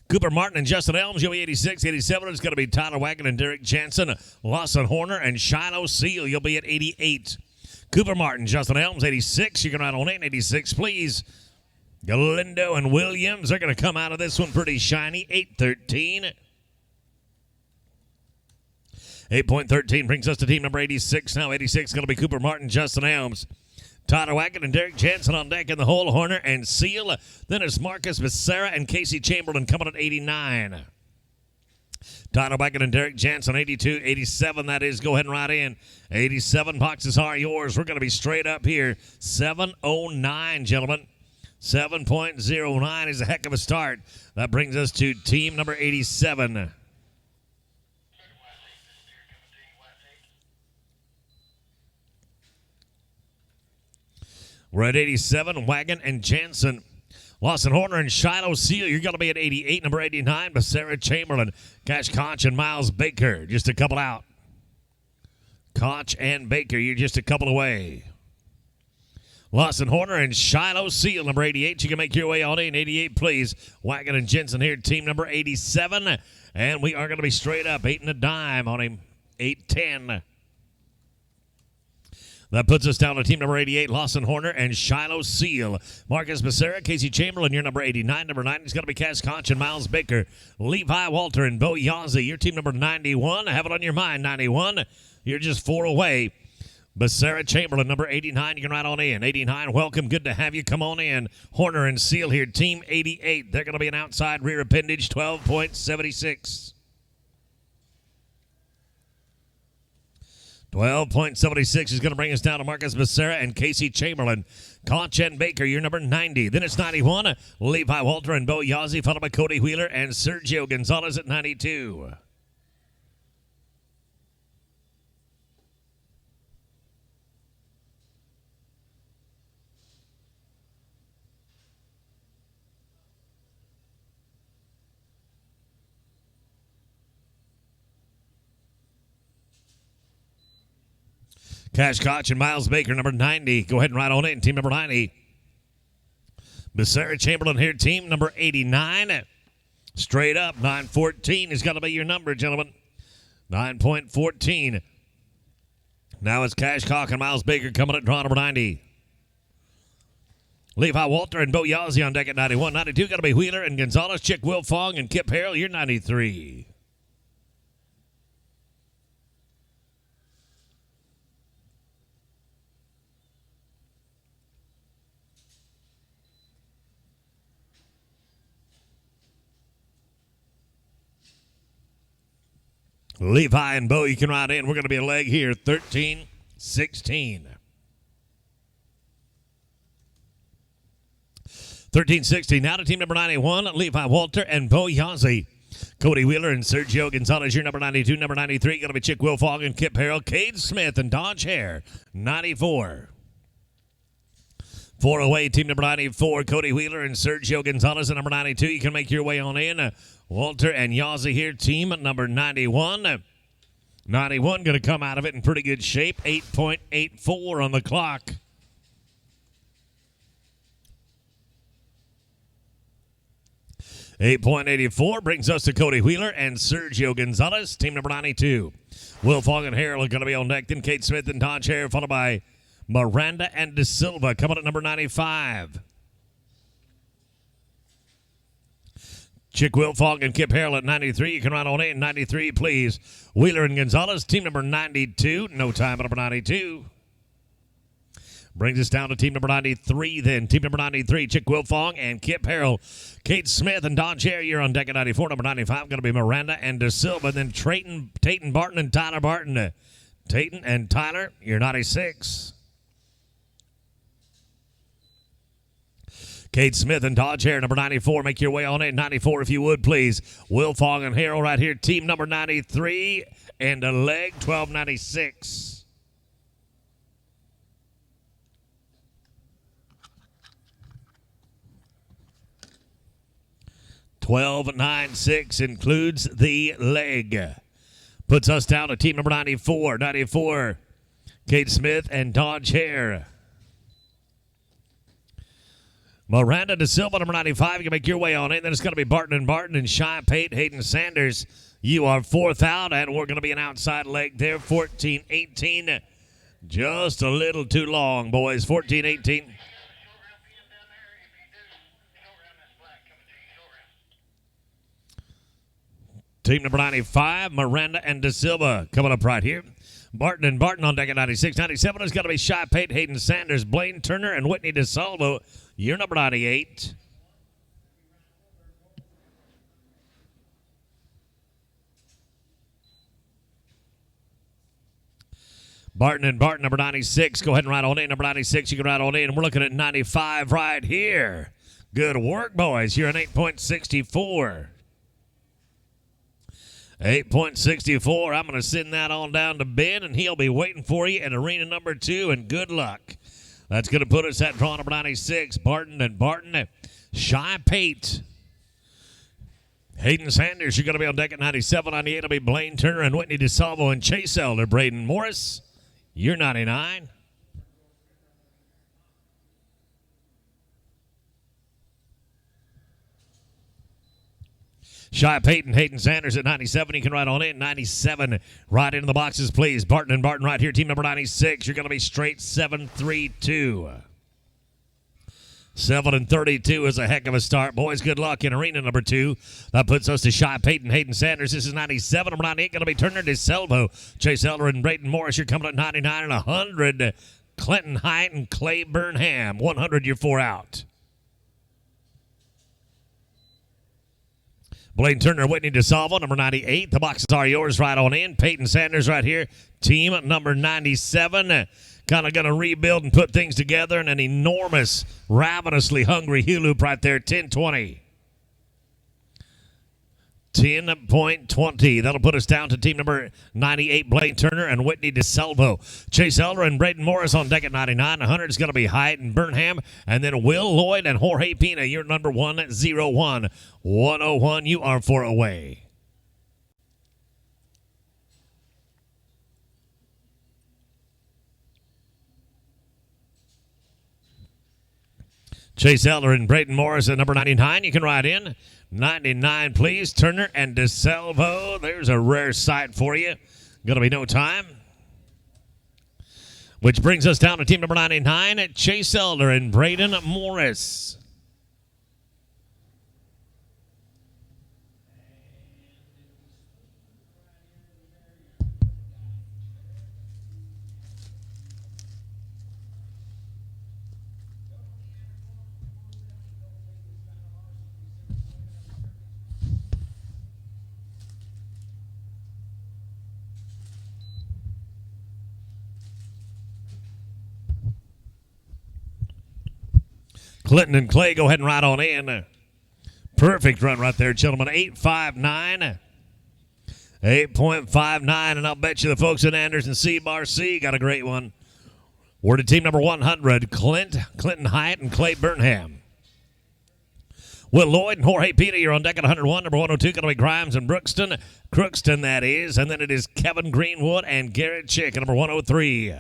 Cooper Martin and Justin Elms, you'll be 86. 87 is going to be Tyler Wagon and Derek Jansen. Lawson Horner and Shiloh Seal, you'll be at 88. Cooper Martin, Justin Elms, 86. You can ride on in. 86, please. Galindo and Williams, they're going to come out of this one pretty shiny. 8.13. 8.13 brings us to team number 86. Now 86 going to be Cooper Martin, Justin Elms. Tyler Wagon and Derek Jansen on deck in the hole, Horner and Seal. Then it's Marcus Becerra and Casey Chamberlain coming at 89. Tyler Wagon and Derek Jansen, 82, 87, that is. Go ahead and ride in. 87 boxes are yours. We're going to be straight up here. 7.09, gentlemen. 7.09 is a heck of a start. That brings us to team number 87. We're at 87, Wagon and Jansen. Lawson Horner and Shiloh Seal, you're going to be at 88. Number 89, Becerra Chamberlain. Cash Koch and Miles Baker, just a couple out. Koch and Baker, you're just a couple away. Lawson Horner and Shiloh Seal, number 88. You can make your way on in. 88, please. Wagon and Jensen here, team number 87. And we are going to be straight up, 8 and a dime on him. 8-10. That puts us down to team number 88, Lawson Horner and Shiloh Seal. Marcus Becerra, Casey Chamberlain, your number 89. Number 90 is going to be Cass Conch and Miles Baker. Levi Walter and Bo Yazzie, your team number 91. Have it on your mind, 91. You're just 4 away. Becerra Chamberlain, number 89. You can ride on in. 89, welcome. Good to have you. Come on in. Horner and Seal here, team 88. They're going to be an outside rear appendage, 12.76. 12.76 is going to bring us down to Marcus Becerra and Casey Chamberlain. Conch and Baker, your number 90. Then it's 91. Levi Walter and Bo Yazzie, followed by Cody Wheeler and Sergio Gonzalez at 92. Cash Koch and Miles Baker, number 90. Go ahead and ride on in, team number 90. Becerra Chamberlain here, team number 89. Straight up, 9.14 is going to be your number, gentlemen. 9.14. Now it's Cash Koch and Miles Baker coming at draw number 90. Levi Walter and Bo Yazzie on deck at 91. 92 got to be Wheeler and Gonzalez, Chick Wilfong and Kip Harrell. You're 93. Levi and Bo, you can ride in. We're going to be a leg here, 13-16. 13-16. Now to team number 91, Levi Walter and Bo Yazzie. Cody Wheeler and Sergio Gonzalez, your number 92. Number 93, going to be Chick Wilfong and Kip Harrell. Cade Smith and Dodge Hare, 94. 4 away, team number 94, Cody Wheeler and Sergio Gonzalez at number 92. You can make your way on in. Walter and Yazzie here, team number 91. 91 going to come out of it in pretty good shape. 8.84 on the clock. 8.84 brings us to Cody Wheeler and Sergio Gonzalez, team number 92. Will Fogg and Harold are going to be on deck. Then Kate Smith and Dodge Hare, followed by Miranda and De Silva coming at number 95. Chick Will Fogg and Kip Harrell at 93. You can ride on in 93, please. Wheeler and Gonzalez, team number 92. No time at number 92. Brings us down to team number 93 then. Team number 93, Chick Will Fogg and Kip Harrell. Kate Smith and Don Cherry, you're on deck at 94. Number 95 going to be Miranda and De Silva. Then Tayton Barton and Tyler Barton. Tayton and Tyler, you're 96. Kate Smith and Dodge Hare, number 94. Make your way on in. 94, if you would, please. Will Fogg and Harold right here. Team number 93. And a leg, 1296. $12.96 includes the leg. Puts us down to team number 94. 94, Kate Smith and Dodge Hare. Miranda De Silva, number 95. You can make your way on in. Then it's going to be Barton and Shy Pate, Hayden Sanders. You are fourth out, and we're going to be an outside leg there. 14-18. Just a little too long, boys. 14-18. Team number 95, Miranda and De Silva coming up right here. Barton on deck at 96. 97 is going to be Shy Pate, Hayden Sanders, Blaine Turner, and Whitney DeSalvo. You're number 98. Barton, number 96. Go ahead and ride on in. Number 96, you can ride on in. We're looking at 95 right here. Good work, boys. You're an 8.64. 8.64. I'm going to send that on down to Ben, and he'll be waiting for you at arena number 2, and good luck. That's going to put us at draw number 96. Barton. Shy Pate. Hayden Sanders, you're going to be on deck at 97. 98 will be Blaine Turner and Whitney DeSalvo and Chase Elder. Braden Morris, you're 99. Shy Payton, Hayden Sanders at 97. You can ride on in. 97. Right into the boxes, please. Barton right here. Team number 96. You're going to be straight 7-3-2. 7-32 is a heck of a start. Boys, good luck in arena number 2. That puts us to Shy Payton, Hayden Sanders. This is 97. Number 98 going to be Turner DeSalvo. Chase Elder and Braden Morris. You're coming at 99 and 100. Clinton Hyatt and Clay Burnham. 100, you're 4 out. Blaine Turner, Whitney DeSalvo, number 98. The boxes are yours right on in. Peyton Sanders right here. Team number 97. Kind of going to rebuild and put things together. And an enormous, ravenously hungry Hulup right there. 10-20. 10.20. That'll put us down to team number 98, Blaine Turner and Whitney DeSalvo. Chase Elder and Braden Morris on deck at 99. 100 is going to be Hyatt and Burnham. And then Will Lloyd and Jorge Pina. You're number 101. 101, you are 4 away. Chase Elder and Braden Morris at number 99. You can ride in. 99, please. Turner and DeSalvo. There's a rare sight for you. Going to be no time. Which brings us down to team number 99 at Chase Elder and Braden Morris. Clinton and Clay, go ahead and ride on in. Perfect run right there, gentlemen. 8.59. 8.59, and I'll bet you the folks at Anderson C-Bar C got a great one. We're to team number 100, Clinton Hyatt and Clay Burnham. Will Lloyd and Jorge Pina, you're on deck at 101. Number 102 going to be Grimes and Crookston, that is. And then it is Kevin Greenwood and Garrett Chick at number 103.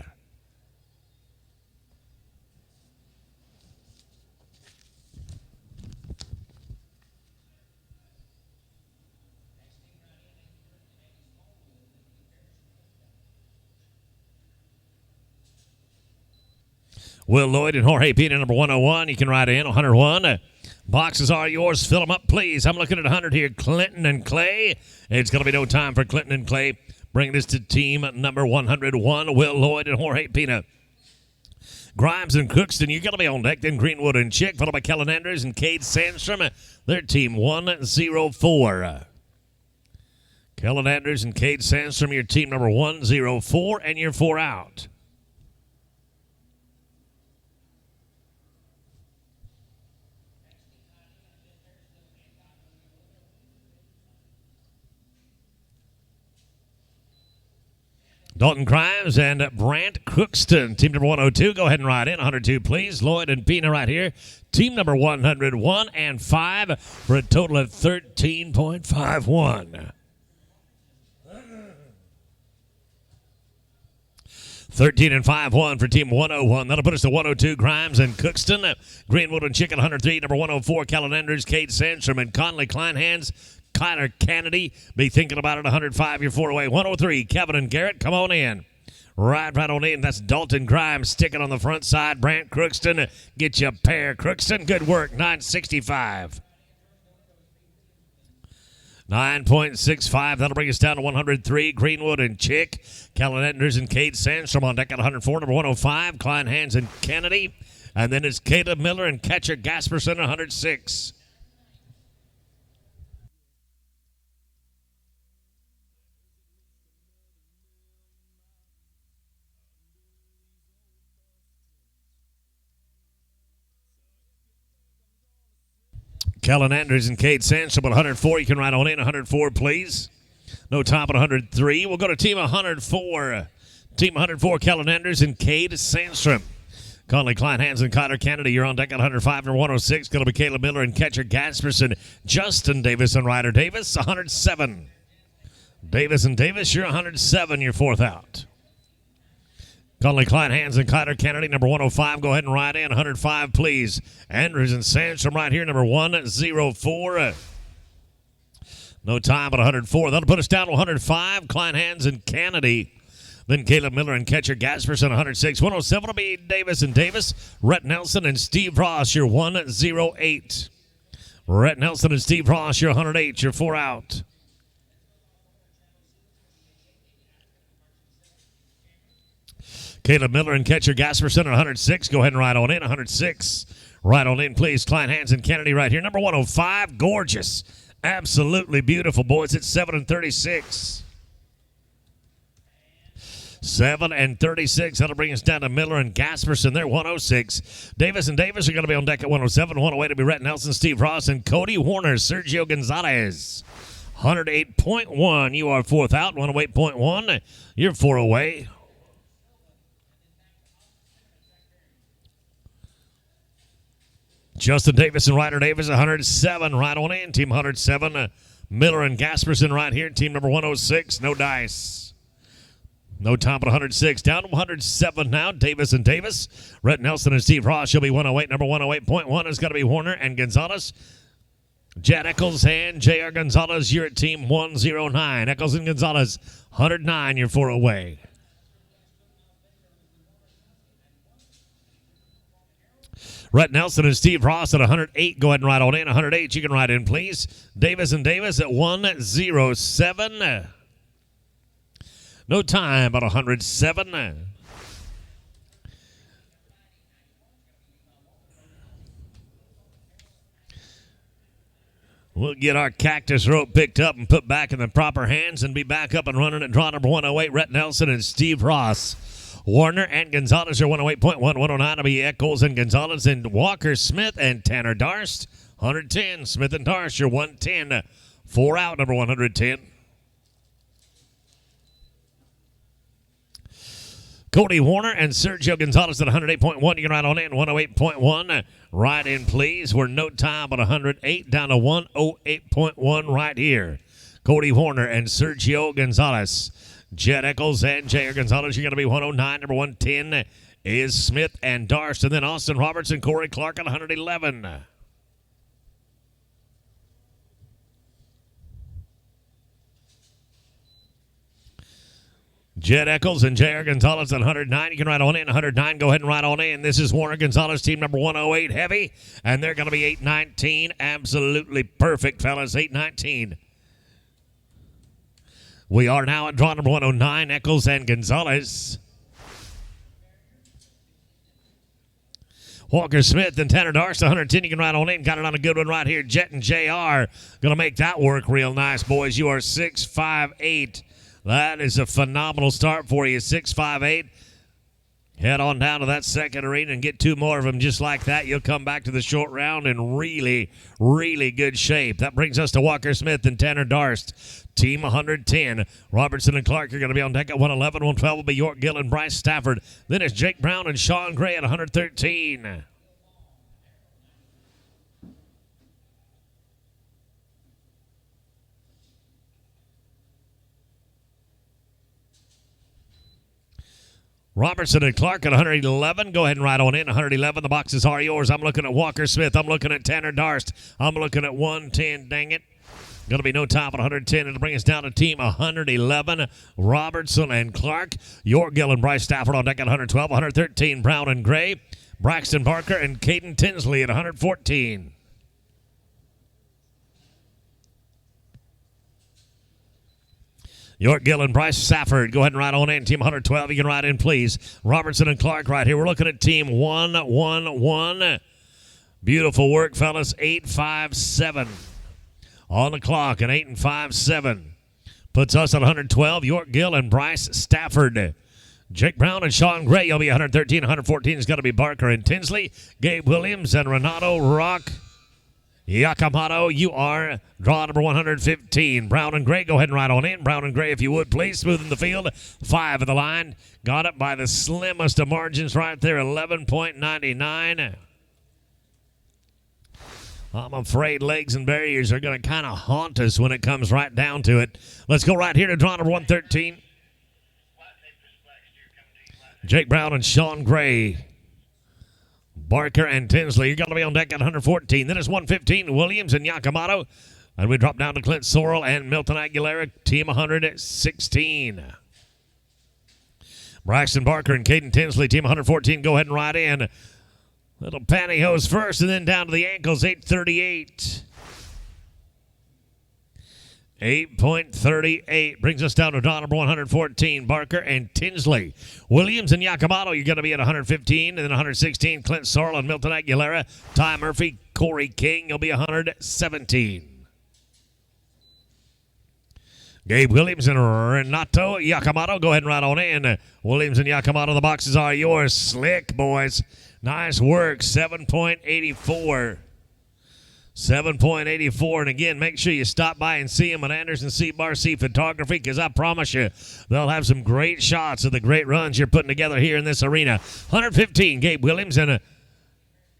Will Lloyd and Jorge Pina, number 101. You can ride in 101. Boxes are yours. Fill them up, please. I'm looking at 100 here. Clinton and Clay. It's going to be no time for Clinton and Clay. Bring this to team number 101. Will Lloyd and Jorge Pina. Grimes and Crookston, you're going to be on deck. Then Greenwood and Chick, followed by Kellen Andrews and Cade Sandstrom. Their team 104. Kellen Andrews and Cade Sandstrom, your team number 104, and you're 4 out. Dalton Grimes and Brant Crookston, team number 102. Go ahead and ride in. 102, please. Lloyd and Pina right here. Team number 101 and 5 for a total of 13.51. 13 and 5-1 for team 101. That'll put us to 102. Grimes and Crookston. Greenwood and Chicken 103. Number 104. Callan Andrews, Cade Sandstrom, and Conley Kleinhans. Kyler Kennedy, be thinking about it. 105, you're 4 away. 103, Kevin and Garrett, come on in. Right on in. That's Dalton Grimes sticking on the front side. Brant Crookston, get you a pair. Crookston, good work. 965. 9.65. That'll bring us down to 103. Greenwood and Chick. Callan Andrews and Cade Sandstrom on deck at 104. Number 105, Kleinhans and Kennedy. And then it's Caleb Miller and catcher Gasperson, 106. Kellen Andrews and Cade Sandstrom at 104. You can ride on in. 104, please. No top at 103. We'll go to team 104. Team 104, Kellen Andrews and Cade Sandstrom. Conley Kleinhans and Kyler Kennedy, you're on deck at 105 and 106. Going to be Caleb Miller and catcher Gasperson. Justin Davis and Ryder Davis, 107. Davis and Davis, you're 107. You're 4th out. Conley Kleinhans and Kyler Kennedy, number 105. Go ahead and ride in. 105, please. Andrews and Sandstrom right here, number 104. No time at 104. That'll put us down to 105. Kleinhans and Kennedy. Then Caleb Miller and catcher Gasperson, 106. 107 will be Davis and Davis. Rhett Nelson and Steve Ross, you're 108. Rhett Nelson and Steve Ross, you're 108. You're 4 out. Caleb Miller and catcher Gasperson at 106. Go ahead and ride on in. 106. Ride on in, please. Kleinhans and Kennedy right here. Number 105. Gorgeous. Absolutely beautiful, boys. It's 7 and 36. 7 and 36. That'll bring us down to Miller and Gasperson. They're 106. Davis and Davis are going to be on deck at 107. 108 to be Rhett Nelson, Steve Ross, and Cody Warner. Sergio Gonzalez. 108.1. You are 4th out. 108.1. You're 4 away. Justin Davis and Ryder Davis, 107. Right on in. Team 107. Miller and Gasperson right here. Team number 106. No dice. No top at 106. Down to 107 now. Davis and Davis. Rhett Nelson and Steve Ross. You'll be 108. Number 108.1 is going to be Warner and Gonzalez. Jed Eccles and J.R. Gonzalez. You're at team 109. Eccles and Gonzalez, 109. You're 4 away. Rhett Nelson and Steve Ross at 108. Go ahead and ride on in. 108. You can ride in, please. Davis and Davis at 107. No time, but 107. We'll get our cactus rope picked up and put back in the proper hands and be back up and running at draw number 108. Rhett Nelson and Steve Ross. Warner and Gonzalez are 108.1. 109 will be Eccles and Gonzalez and Walker Smith and Tanner Darst. 110. Smith and Darst, you're 110. 4 out, number 110. Cody Warner and Sergio Gonzalez at 108.1. You can ride on in. 108.1. Ride in, please. We're no time but 108 down to 108.1 right here. Cody Warner and Sergio Gonzalez. Jed Eccles and J.R. Gonzalez, you're going to be 109. Number 110 is Smith and Darst. And then Austin Roberts and Corey Clark at 111. Jed Eccles and J.R. Gonzalez at 109. You can ride on in. 109, go ahead and ride on in. This is Warner Gonzalez, team number 108, heavy. And they're going to be 819. Absolutely perfect, fellas. 819. We are now at draw number 109, Eccles and Gonzalez. Walker Smith and Tanner Darst, 110. You can ride on in. Got it on a good one right here. Jet and JR going to make that work real nice, boys. You are 6'5'8". That is a phenomenal start for you. 6'5'8". Head on down to that second arena and get two more of them just like that. You'll come back to the short round in really, really good shape. That brings us to Walker Smith and Tanner Darst. Team 110. Robertson and Clark are going to be on deck at 111. 112 will be York Gill and Bryce Stafford. Then it's Jake Brown and Sean Gray at 113. Robertson and Clark at 111. Go ahead and ride on in. 111. The boxes are yours. I'm looking at Walker Smith. I'm looking at Tanner Darst. I'm looking at 110. Dang it. Going to be no time at 110. It'll bring us down to team 111. Robertson and Clark. York Gill and Bryce Stafford on deck at 112. 113. Brown and Gray. Braxton Barker and Caden Tinsley at 114. York Gill and Bryce Stafford. Go ahead and ride on in. Team 112. You can ride in, please. Robertson and Clark right here. We're looking at team 111. Beautiful work, fellas. 857 on the clock. And 8 and 5-7 puts us at 112. York Gill and Bryce Stafford. Jake Brown and Sean Gray. You'll be 113. 114 is going to be Barker and Tinsley. Gabe Williams and Renato Rock Yakamoto, you are draw number 115. Brown and Gray, go ahead and ride on in. Brown and Gray, if you would, please. Smoothing the field. 5 of the line. Got it by the slimmest of margins right there, 11.99. I'm afraid legs and barriers are going to kind of haunt us when it comes right down to it. Let's go right here to draw number 113. Jake Brown and Sean Gray. Barker and Tinsley, you're going to be on deck at 114. Then it's 115, Williams and Yakamoto. And we drop down to Clint Sorrell and Milton Aguilera, team 116. Braxton Barker and Caden Tinsley, team 114. Go ahead and ride in. Little pantyhose first and then down to the ankles, 838. 8.38 brings us down to draw number 114. Barker and Tinsley. Williams and Yakamoto, you're going to be at 115. And then 116, Clint Sorrell and Milton Aguilera. Ty Murphy, Corey King, you'll be 117. Gabe Williams and Renato Yakamoto, go ahead and ride on in. Williams and Yakamoto, the boxes are yours. Slick, boys. Nice work, 7.84. 7.84. And again, make sure you stop by and see them at Anderson C. Bar C Photography, because I promise you they'll have some great shots of the great runs you're putting together here in this arena. 115, Gabe Williams and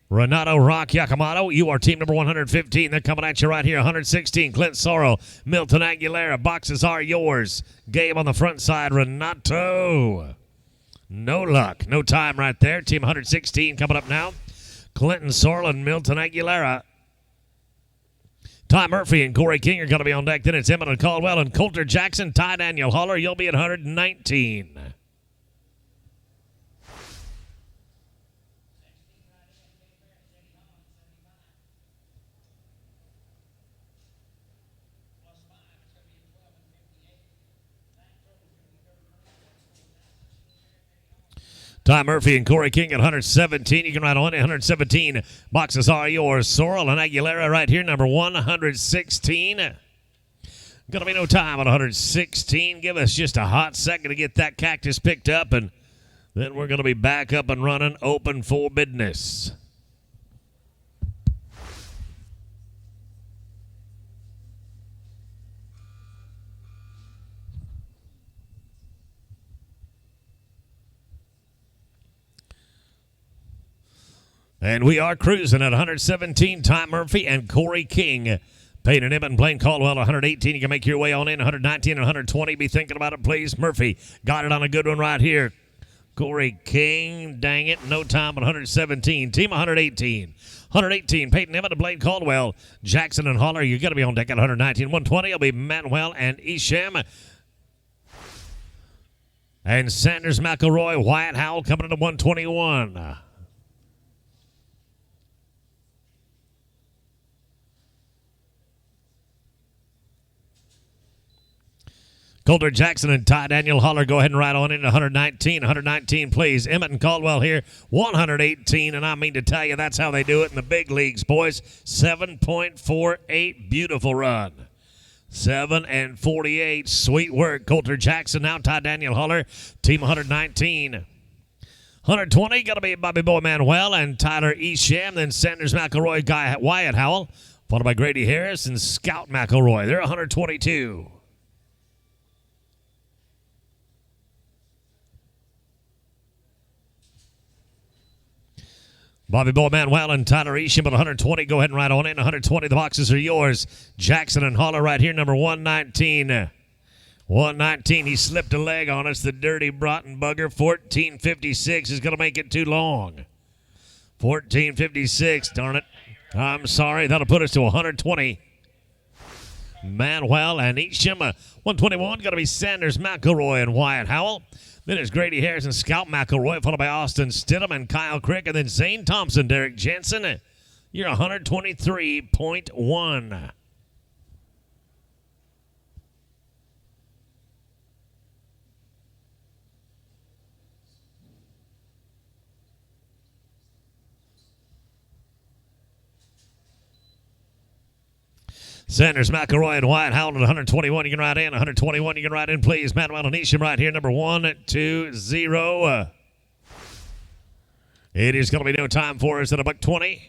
Renato Rock Yakamoto. You are team number 115. They're coming at you right here. 116, Clint Sorrell, Milton Aguilera. Boxes are yours. Gabe on the front side, Renato. No luck. No time right there. Team 116 coming up now. Clinton Sorrell and Milton Aguilera. Ty Murphy and Corey King are going to be on deck. Then it's Emmett Caldwell and Coulter Jackson. Ty Daniel Holler, you'll be at 119. Ty Murphy and Corey King at 117. You can ride on 117. Boxes are yours. Sorrell and Aguilera right here, number 116. Going to be no time on 116. Give us just a hot second to get that cactus picked up, and then we're going to be back up and running, open for business. And we are cruising at 117. Ty Murphy and Corey King. Peyton Emmett and Blaine Caldwell, 118. You can make your way on in. 119 and 120. Be thinking about it, please. Murphy got it on a good one right here. Corey King, dang it, no time on 117. Team 118. 118, Peyton Emmett and Blaine Caldwell. Jackson and Holler, you're going to be on deck at 119. 120 will be Manuel and Isham. And Sanders McElroy, Wyatt Howell coming into 121. Coulter Jackson and Ty Daniel Holler go ahead and ride on in 119. 119, please. Emmett and Caldwell here, 118. And I mean to tell you, that's how they do it in the big leagues, boys. 7.48. Beautiful run. 7 and 48. Sweet work. Coulter Jackson now. Ty Daniel Holler, team 119. 120, going to be Bobby Boy Manuel and Tyler Esham. Then Sanders McElroy, Wyatt Howell, followed by Grady Harris and Scout McElroy. They're 122. Bobby Boy Manuel and Tyler Esham at 120. Go ahead and ride on in. 120, the boxes are yours. Jackson and Holler right here, number 119. 119, he slipped a leg on us, the dirty Broughton bugger. 1456 is going to make it too long. 1456, darn it. I'm sorry, that'll put us to 120. Manuel and Esham. 121, going to be Sanders McElroy and Wyatt Howell. Then it's Grady Harris and Scout McElroy, followed by Austin Stidham and Kyle Crick, and then Zane Thompson, Derek Jensen. You're 123.1. Sanders, McElroy, and Wyatt Howell at 121. You can ride in. 121. You can ride in, please. Manuel and Esham right here, number 120. It is going to be no time for us at $120.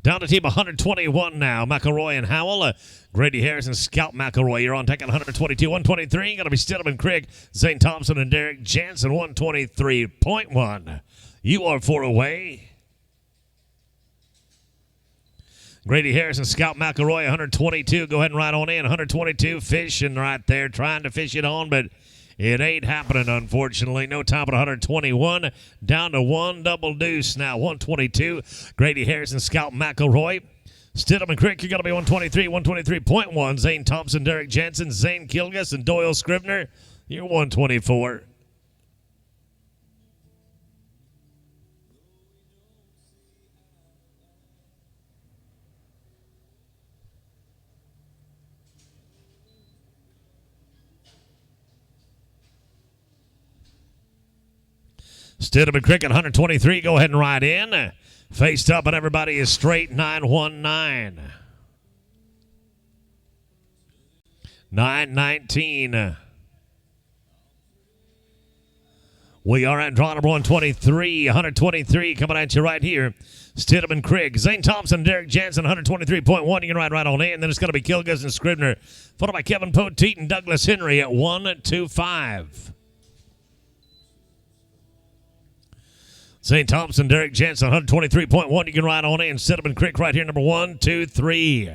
Down to team 121 now. McElroy and Howell. Grady Harris and Scout McElroy. You're on deck at 122. 123. Going to be Stidham and Crick. Zane Thompson and Derek Jansen. 123.1. You are 4 away. Grady Harris and Scout McElroy, 122. Go ahead and ride on in. 122, fishing right there, trying to fish it on, but it ain't happening, unfortunately. No time at 121. Down to one double deuce now, 122. Grady Harris and Scout McElroy. Stidham and Crick, you're going to be 123, 123.1. Zane Thompson, Derek Jensen, Zane Kilgus, and Doyle Scribner. You're 124. Stidham and Crick at 123. Go ahead and ride in. Faced up, and everybody is straight. 919. 919. We are at draw number 123. 123 coming at you right here. Stidham and Crick. Zane Thompson, Derek Jansen, 123.1. You can ride right on in. Then it's going to be Kilgus and Scribner, followed by Kevin Poteet and Douglas Henry at 125. St. Thompson, Derek Jansen, 123.1. You can ride on in. Stidham and Crick right here, number 123.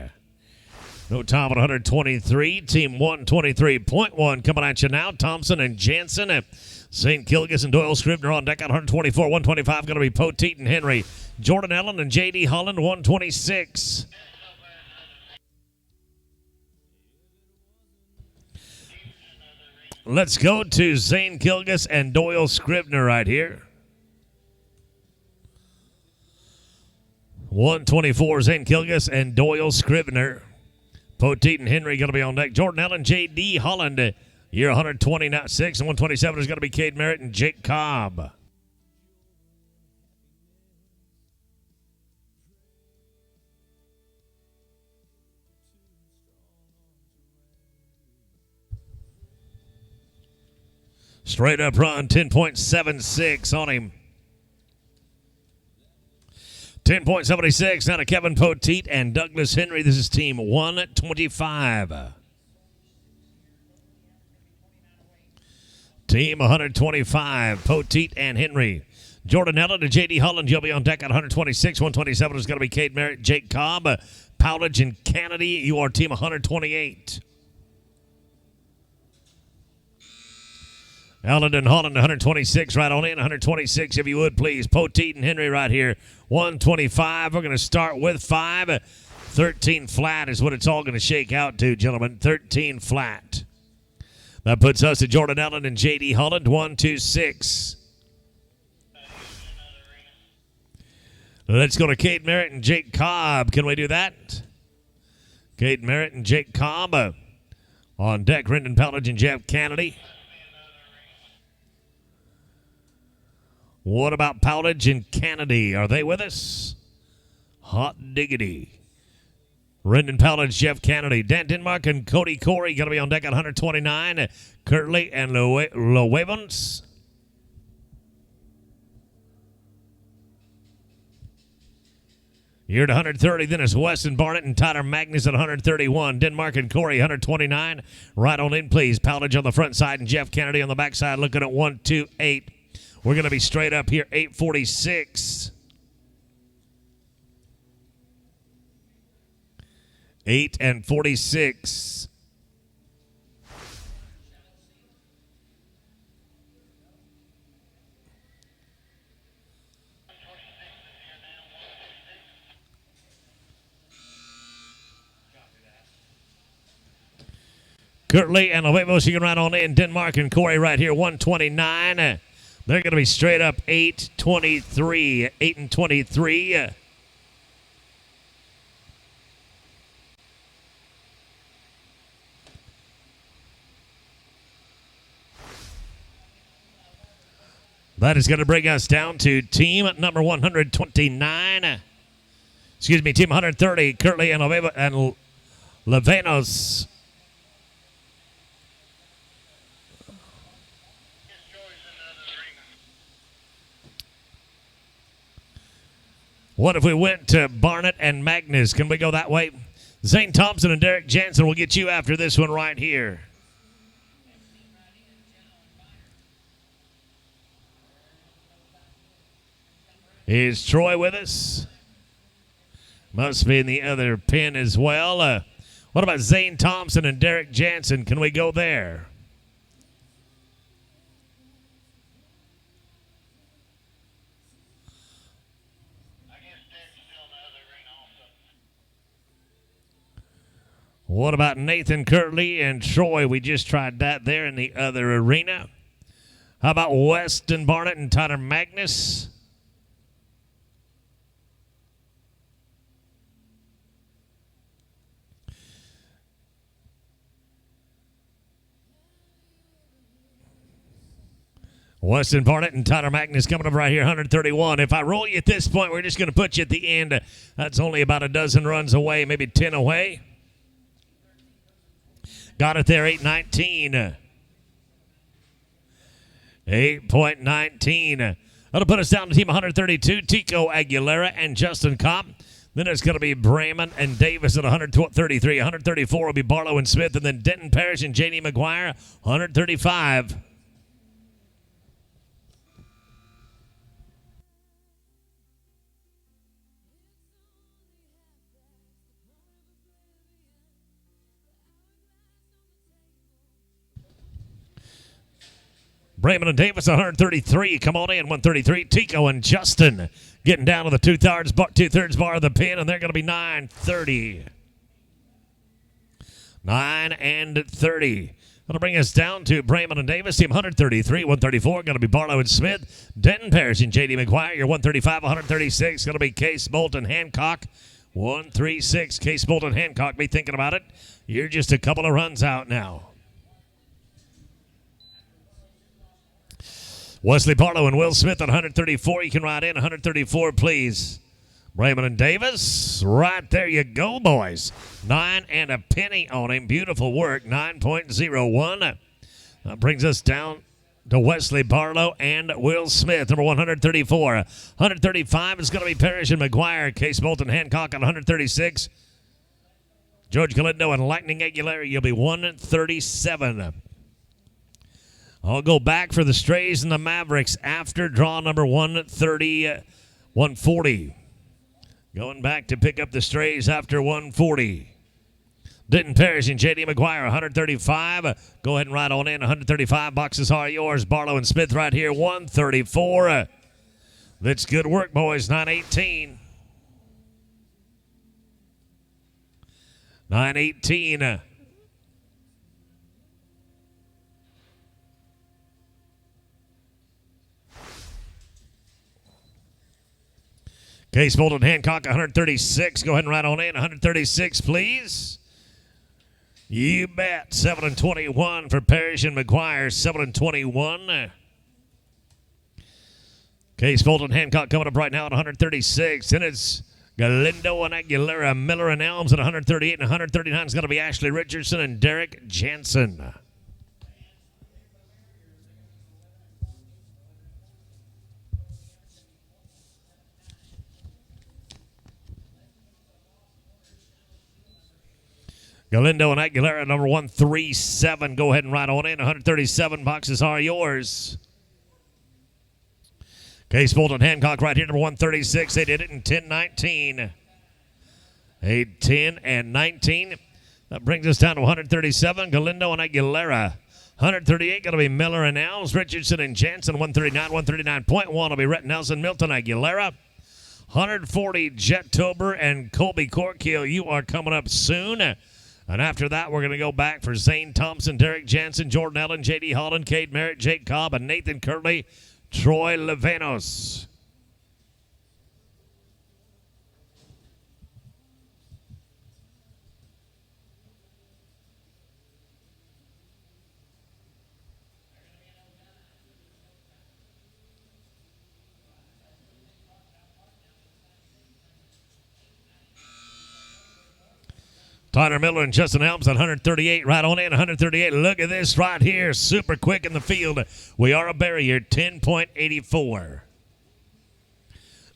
No time at 123. Team 123.1 coming at you now. Thompson and Jansen. St. Kilgus and Doyle Scribner on deck at 124. 125 going to be Poteet and Henry. Jordan Allen and J.D. Holland, 126. Let's go to Zane Kilgus and Doyle Scribner right here. 124, Zane Kilgus and Doyle Scribner. Poteet and Henry going to be on deck. Jordan Allen, J.D. Holland. You're 126, and 127 is going to be Cade Merritt and Jake Cobb. Straight up run, 10.76 on him. 10.76 now to Kevin Poteet and Douglas Henry. This is team 125. Team 125, Poteet and Henry. Jordan Allen to J.D. Holland. You'll be on deck at 126. 127 is going to be Cade Merritt, Jake Cobb, Powledge, and Kennedy. You are team 128. Allen and Holland, 126, right on in. 126, if you would, please. Poteet and Henry right here. 125. We're going to start with 5. 13 flat is what it's all going to shake out to, gentlemen. 13 flat. That puts us at Jordan Allen and J.D. Holland, 126. Let's go to Cade Merritt and Jake Cobb. Can we do that? Cade Merritt and Jake Cobb on deck. Rendon Powledge and Jeff Kennedy. What about Powledge and Kennedy? Are they with us? Hot diggity. Rendon Powledge, Jeff Kennedy. Dan Denmark and Cody Corey going to be on deck at 129. Kirtley and Lowevans. You're at 130. Then it's Weston Barnett and Tyler Magnus at 131. Denmark and Corey, 129. Right on in, please. Powledge on the front side and Jeff Kennedy on the back side looking at 128. We're going to be straight up here, 846. 8 and 46. Kirtley and Levevos, you can ride on in. Denmark and Corey right here, 129. They're going to be straight up 823. 8 and 23. That is going to bring us down to team number 129. Excuse me, team 130. Kirtley and Levenos. What if we went to Barnett and Magnus? Can we go that way? Zane Thompson and Derek Jansen will get you after this one right here. Is Troy with us? Must be in the other pin as well. What about Zane Thompson and Derek Jansen? Can we go there? What about Nathan Kirtley and Troy? We just tried that there in the other arena. How about Weston Barnett and Tyler Magnus? Weston Barnett and Tyler Magnus coming up right here, 131. If I roll you at this point, we're just going to put you at the end. That's only about a dozen runs away, maybe 10 away. Got it there, 819. 8.19. That'll put us down to team 132, Tico Aguilera and Justin Kopp. Then it's going to be Brayman and Davis at 133. 134 will be Barlow and Smith, and then Denton Parrish and J.D. McGuire, 135. Brayman and Davis, 133. Come on in, 133. Tico and Justin getting down to the two-thirds bar of the pin, and they're going to be 9:30. 9 and 30. That'll bring us down to Brayman and Davis, team 133. 134, going to be Barlow and Smith. Denton Parrish and J.D. McGuire, your 135. 136, going to be Case Bolton Hancock. 136, Case Bolton Hancock. Be thinking about it. You're just a couple of runs out now. Wesley Barlow and Will Smith at 134. You can ride in 134, please. Brayman and Davis, right there you go, boys. 9 and a penny on him. Beautiful work, 9.01. That brings us down to Wesley Barlow and Will Smith, number 134. 135 is going to be Parrish and McGuire. Case Bolton Hancock at 136. George Galindo and Lightning Aguilera, you'll be 137. I'll go back for the Strays and the Mavericks after draw number 140. Going back to pick up the Strays after 140. Denton Parrish and J.D. McGuire, 135. Go ahead and ride on in. 135 boxes are yours. Barlow and Smith right here, 134. That's good work, boys. 918. 918. Case Bolton Hancock, 136. Go ahead and ride on in. 136, please. You bet. 7 and 21 for Parrish and McGuire. 7 and 21. Case Bolton Hancock coming up right now at 136. And it's Galindo and Aguilera, Miller and Elms at 138. And 139 is going to be Ashley Richardson and Derek Jansen. Galindo and Aguilera, number 137. Go ahead and ride on in. 137 boxes are yours. Case Bolton Hancock right here, number 136. They did it in 10-19. 8-10 and 19. That brings us down to 137. Galindo and Aguilera. 138 going to be Miller and Elms, Richardson and Jansen. 139, 139.1 will be Rhett Nelson, Milton Aguilera. 140 Jet Tober and Colby Corkill. You are coming up soon. And after that, we're going to go back for Zane Thompson, Derek Jansen, Jordan Allen, J.D. Holland, Cade Merritt, Jake Cobb, and Nathan Curley, Troy Levanos. Tyler Miller and Justin Elms at 138. Right on in, 138. Look at this right here. Super quick in the field. We are a barrier, 10.84.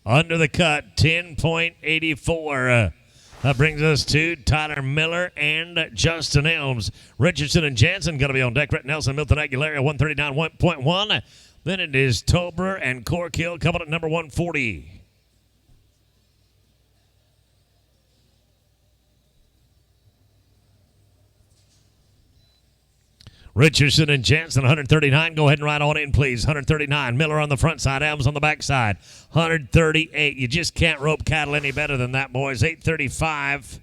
Under the cut, 10.84. That brings us to Tyler Miller and Justin Elms. Richardson and Jansen going to be on deck. Rhett Nelson, Milton Aguilera, 139.1. Then it is Tober and Corkill coming at number 140. Richardson and Jansen, 139. Go ahead and ride on in, please. 139. Miller on the front side, Elms on the back side. 138. You just can't rope cattle any better than that, boys. 835.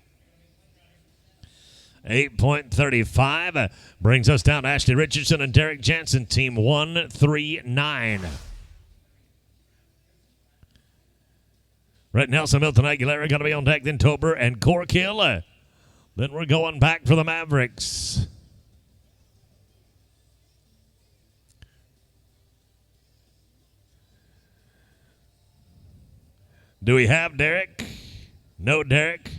8.35 brings us down to Ashley Richardson and Derek Jansen, team 139. Rhett Nelson, Milton Aguilera going to be on deck. Then Tober and Corkill. Then we're going back for the Mavericks. Do we have Derek? No Derek.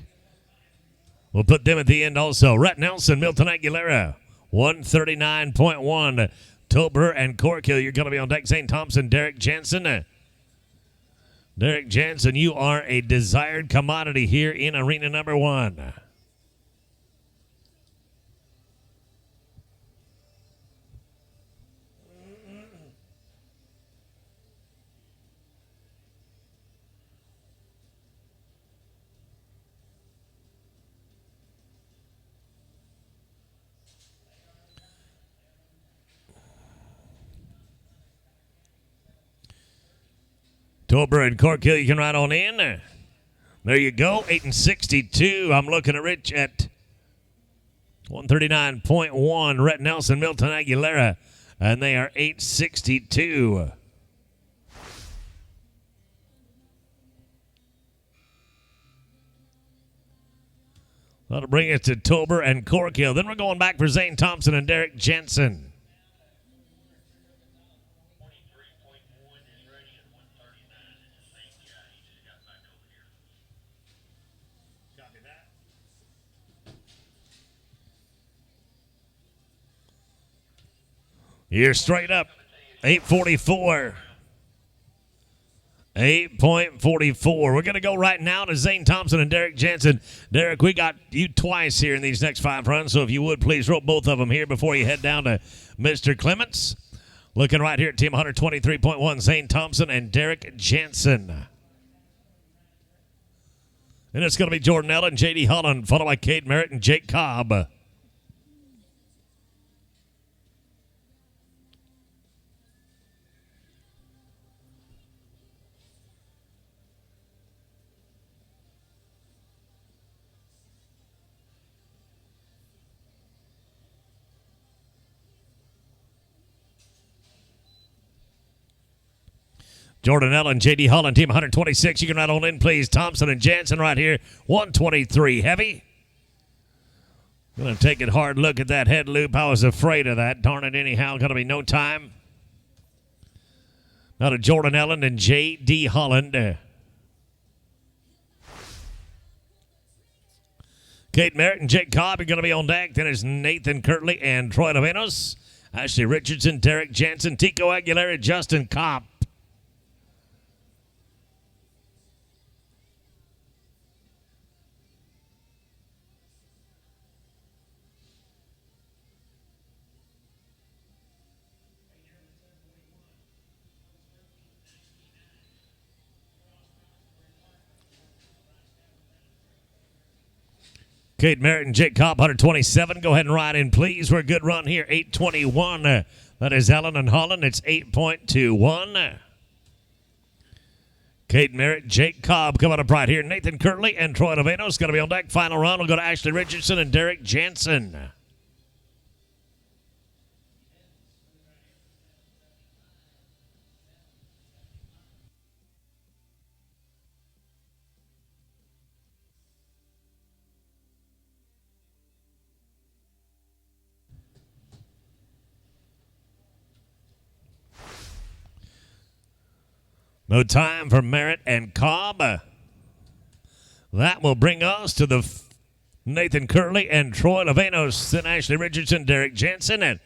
We'll put them at the end also. Rhett Nelson, Milton Aguilera, 139.1. Tober and Corkill, you're going to be on deck. Zane Thompson, Derek Jansen. Derek Jansen, you are a desired commodity here in arena number 1. Tober and Corkill, you can ride on in. There you go, 8 and 62. I'm looking at Rich at 139.1. Rhett Nelson, Milton Aguilera, and they are 862. That'll bring us to Tober and Corkill. Then we're going back for Zane Thompson and Derek Jansen. You're straight up, 844. 8.44. We're going to go right now to Zane Thompson and Derek Jansen. Derek, we got you twice here in these next 5 runs, so if you would, please rope both of them here before you head down to Mr. Clements. Looking right here at team 123.1, Zane Thompson and Derek Jansen. And it's going to be Jordan Allen, J.D. Holland, followed by Cade Merritt and Jake Cobb. Jordan Allen, J.D. Holland, team 126. You can ride on in, please. Thompson and Jansen right here, 123 heavy. Going to take a hard look at that head loop. I was afraid of that. Darn it anyhow. Going to be no time. Now to Jordan Allen and J.D. Holland. Kate Merritt and Jake Cobb are going to be on deck. Then it's Nathan Kirtley and Troy Levanos. Ashley Richardson, Derek Jansen, Tico Aguilera, Justin Kopp. Kate Merritt and Jake Cobb, 127. Go ahead and ride in, please. We're a good run here, 821. That is Allen and Holland. It's 8.21. Kate Merritt, Jake Cobb coming up right here. Nathan Kirtley and Troy Levanos going to be on deck. Final run will go to Ashley Richardson and Derek Jansen. No time for Merritt and Cobb. That will bring us to the Nathan Kirtley and Troy Levanos, then Ashley Richardson, Derek Jansen, and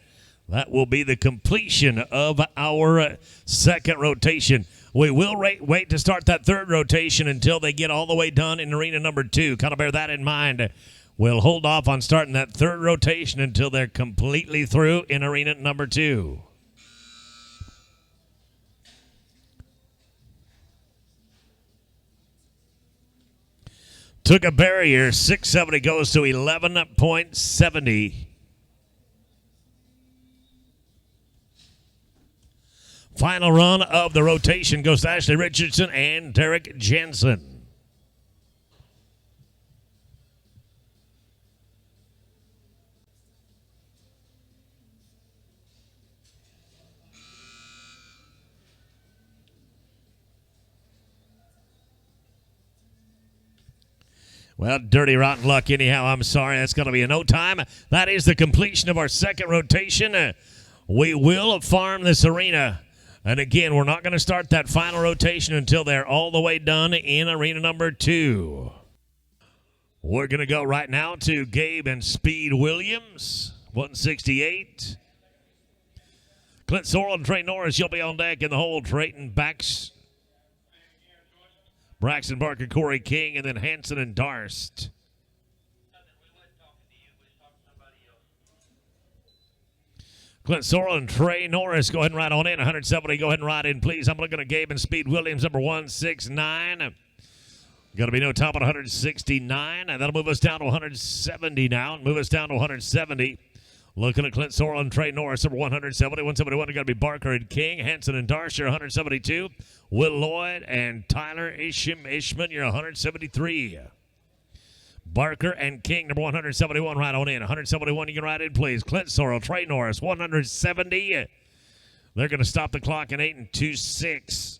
that will be the completion of our second rotation. We will wait to start that third rotation until they get all the way done in arena number 2. Kind of bear that in mind. We'll hold off on starting that third rotation until they're completely through in arena number 2. Took a barrier, 670 goes to 11.70. Final run of the rotation goes to Ashley Richardson and Derek Jansen. Well, dirty, rotten luck anyhow. I'm sorry. That's going to be a no time. That is the completion of our second rotation. We will farm this arena. And again, we're not going to start that final rotation until they're all the way done in arena number 2. We're going to go right now to Gabe and Speed Williams, 168. Clint Sorrell and Trey Norris, you'll be on deck in the hole. Trayton Backs. Braxton Barker, Corey King, and then Hanson and Darst. Clint Sorrell and Trey Norris, go ahead and ride on in. 170, go ahead and ride in, please. I'm looking at Gabe and Speed Williams, number 169. Going to be no top at 169. And that'll move us down to 170 now. Move us down to 170. Looking at Clint Sorrell and Trey Norris, number 170. 171 are going to be Barker and King. Hanson and Darsh, 172. Will Lloyd and Tyler Ishman, you're 173. Barker and King, number 171, right on in. 171, you can ride in, please. Clint Sorrell, Trey Norris, 170. They're going to stop the clock at 8.26.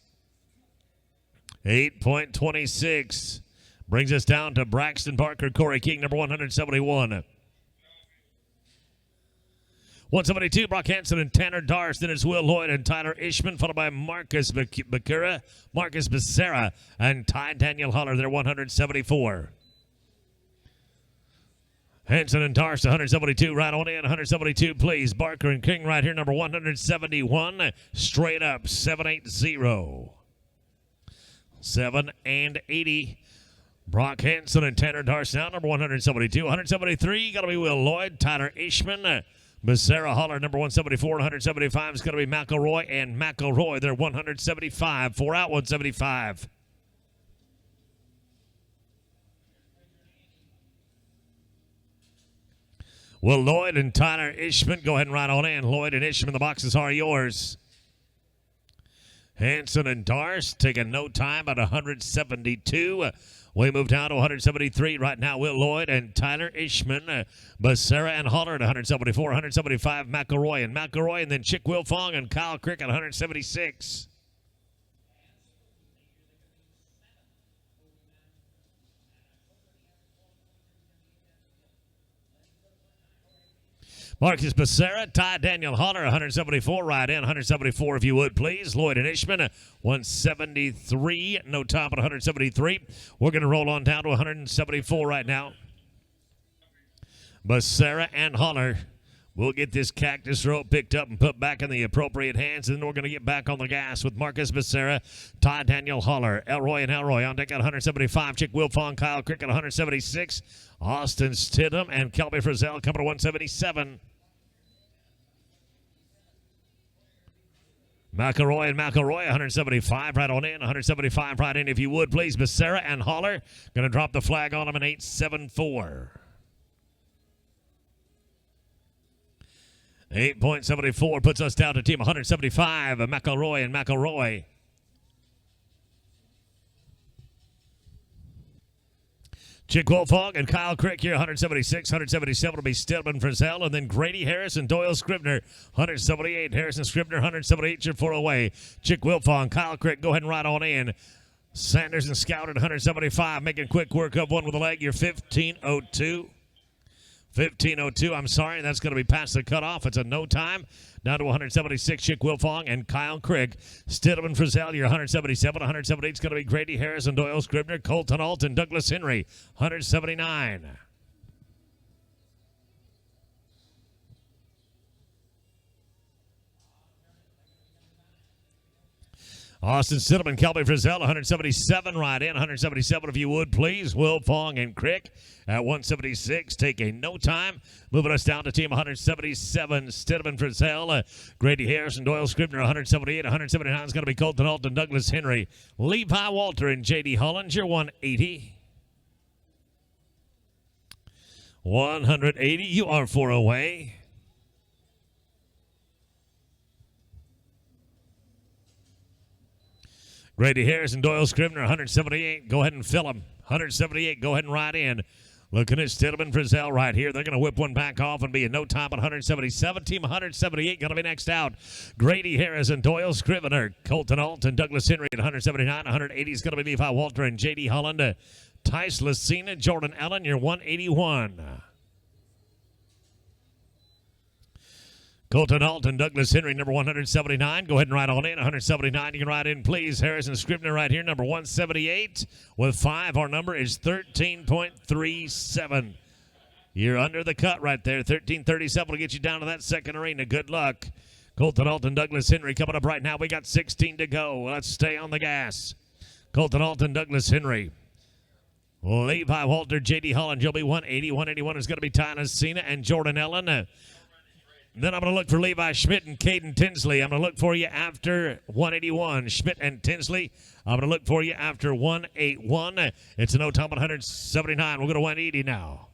8.26. Brings us down to Braxton Barker, Corey King, number 171. 172, Brock Hanson and Tanner Darst. Then it's Will Lloyd and Tyler Ishman, followed by Marcus Becerra, Marcus Becerra, and Ty Daniel Holler. They're 174. Hanson and Darst, 172, right on in. 172, please. Barker and King right here, number 171. Straight up, 780. 780. Brock Hanson and Tanner Darst now, number 172. 173, got to be Will Lloyd, Tyler Ishman. Becerra Holler, number 174. 175 is going to be McElroy and McElroy. They're 175. 4 out, 175. Well, Lloyd and Tyler Ishman, go ahead and ride on in. Lloyd and Ishman, the boxes are yours. Hanson and Darst taking no time at 172. We move down to 173 right now. Will Lloyd and Tyler Ishman. Becerra and Holler at 174. 175, McElroy, and then Chick Wilfong and Kyle Crick at 176. Marcus Becerra, Ty Daniel Holler, 174, right in, 174 if you would, please. Lloyd and Ishman, 173, no top at 173. We're going to roll on down to 174 right now. Becerra and Holler. We'll get this cactus rope picked up and put back in the appropriate hands, and then we're going to get back on the gas with Marcus Becerra, Ty Daniel Holler, Elroy and Elroy on deck at 175, Chick Wilfong, Kyle Crick at 176, Austin Stidham and Kelby Frizzell coming to 177. McElroy and McElroy, 175 right on in, 175 right in if you would, please. Becerra and Holler going to drop the flag on them in 874. 8.74 puts us down to team 175, McElroy and McElroy. Chick Wilfong and Kyle Crick here, 176, 177 will be Stillman Frizzell, and then Grady Harris and Doyle Scribner, 178. Harrison Scribner, 178, you're 4 away. Chick Wilfong, Kyle Crick, go ahead and ride on in. Sanders and Scout at 175, making quick work of one with a leg, you're 1502. 1502, I'm sorry, that's going to be past the cutoff. It's a no time. Down to 176, Chick Wilfong and Kyle Crick. Stidham Frizzell, you're 177. 178 is going to be Grady Harris and Doyle Scribner. Colton Alt and Douglas Henry, 179. Austin Stidham and Kelby Frizzell, 177 right in. 177 if you would, please. Wilfong and Crick at 176. Take a no time. Moving us down to team 177. Stidham and Frizzell. Grady Harris and Doyle Scribner, 178. 179 is going to be Colton Alt and Douglas Henry. Levi Walter and J.D. Hollinger, 180. 180. You are 4 away. Grady Harris and Doyle Scribner, 178. Go ahead and fill them. 178. Go ahead and ride in. Looking at Stidham and Frizzell right here. They're going to whip one back off and be a no time at 177. Team 178 going to be next out. Grady Harris and Doyle Scrivener. Colton Alt and Douglas Henry at 179. 180 is going to be Levi Walter and J.D. Holland. Tice Lucina, Jordan Allen, you're 181. Colton Alt and Douglas Henry, number 179. Go ahead and ride on in. 179, you can ride in, please. Harrison Scribner right here, number 178. With 5, our number is 13.37. You're under the cut right there. 13.37 will get you down to that second arena. Good luck. Colton Alt and Douglas Henry coming up right now. We got 16 to go. Let's stay on the gas. Colton Alt and Douglas Henry. Levi Walter, J.D. Holland, you'll be 180. 181 is going to be Tyler Cena and Jordan Ellen. Then I'm going to look for Levi Schmidt and Caden Tinsley. I'm going to look for you after 181. Schmidt and Tinsley. I'm going to look for you after 181. It's an no-time 179. We'll go to 180 now.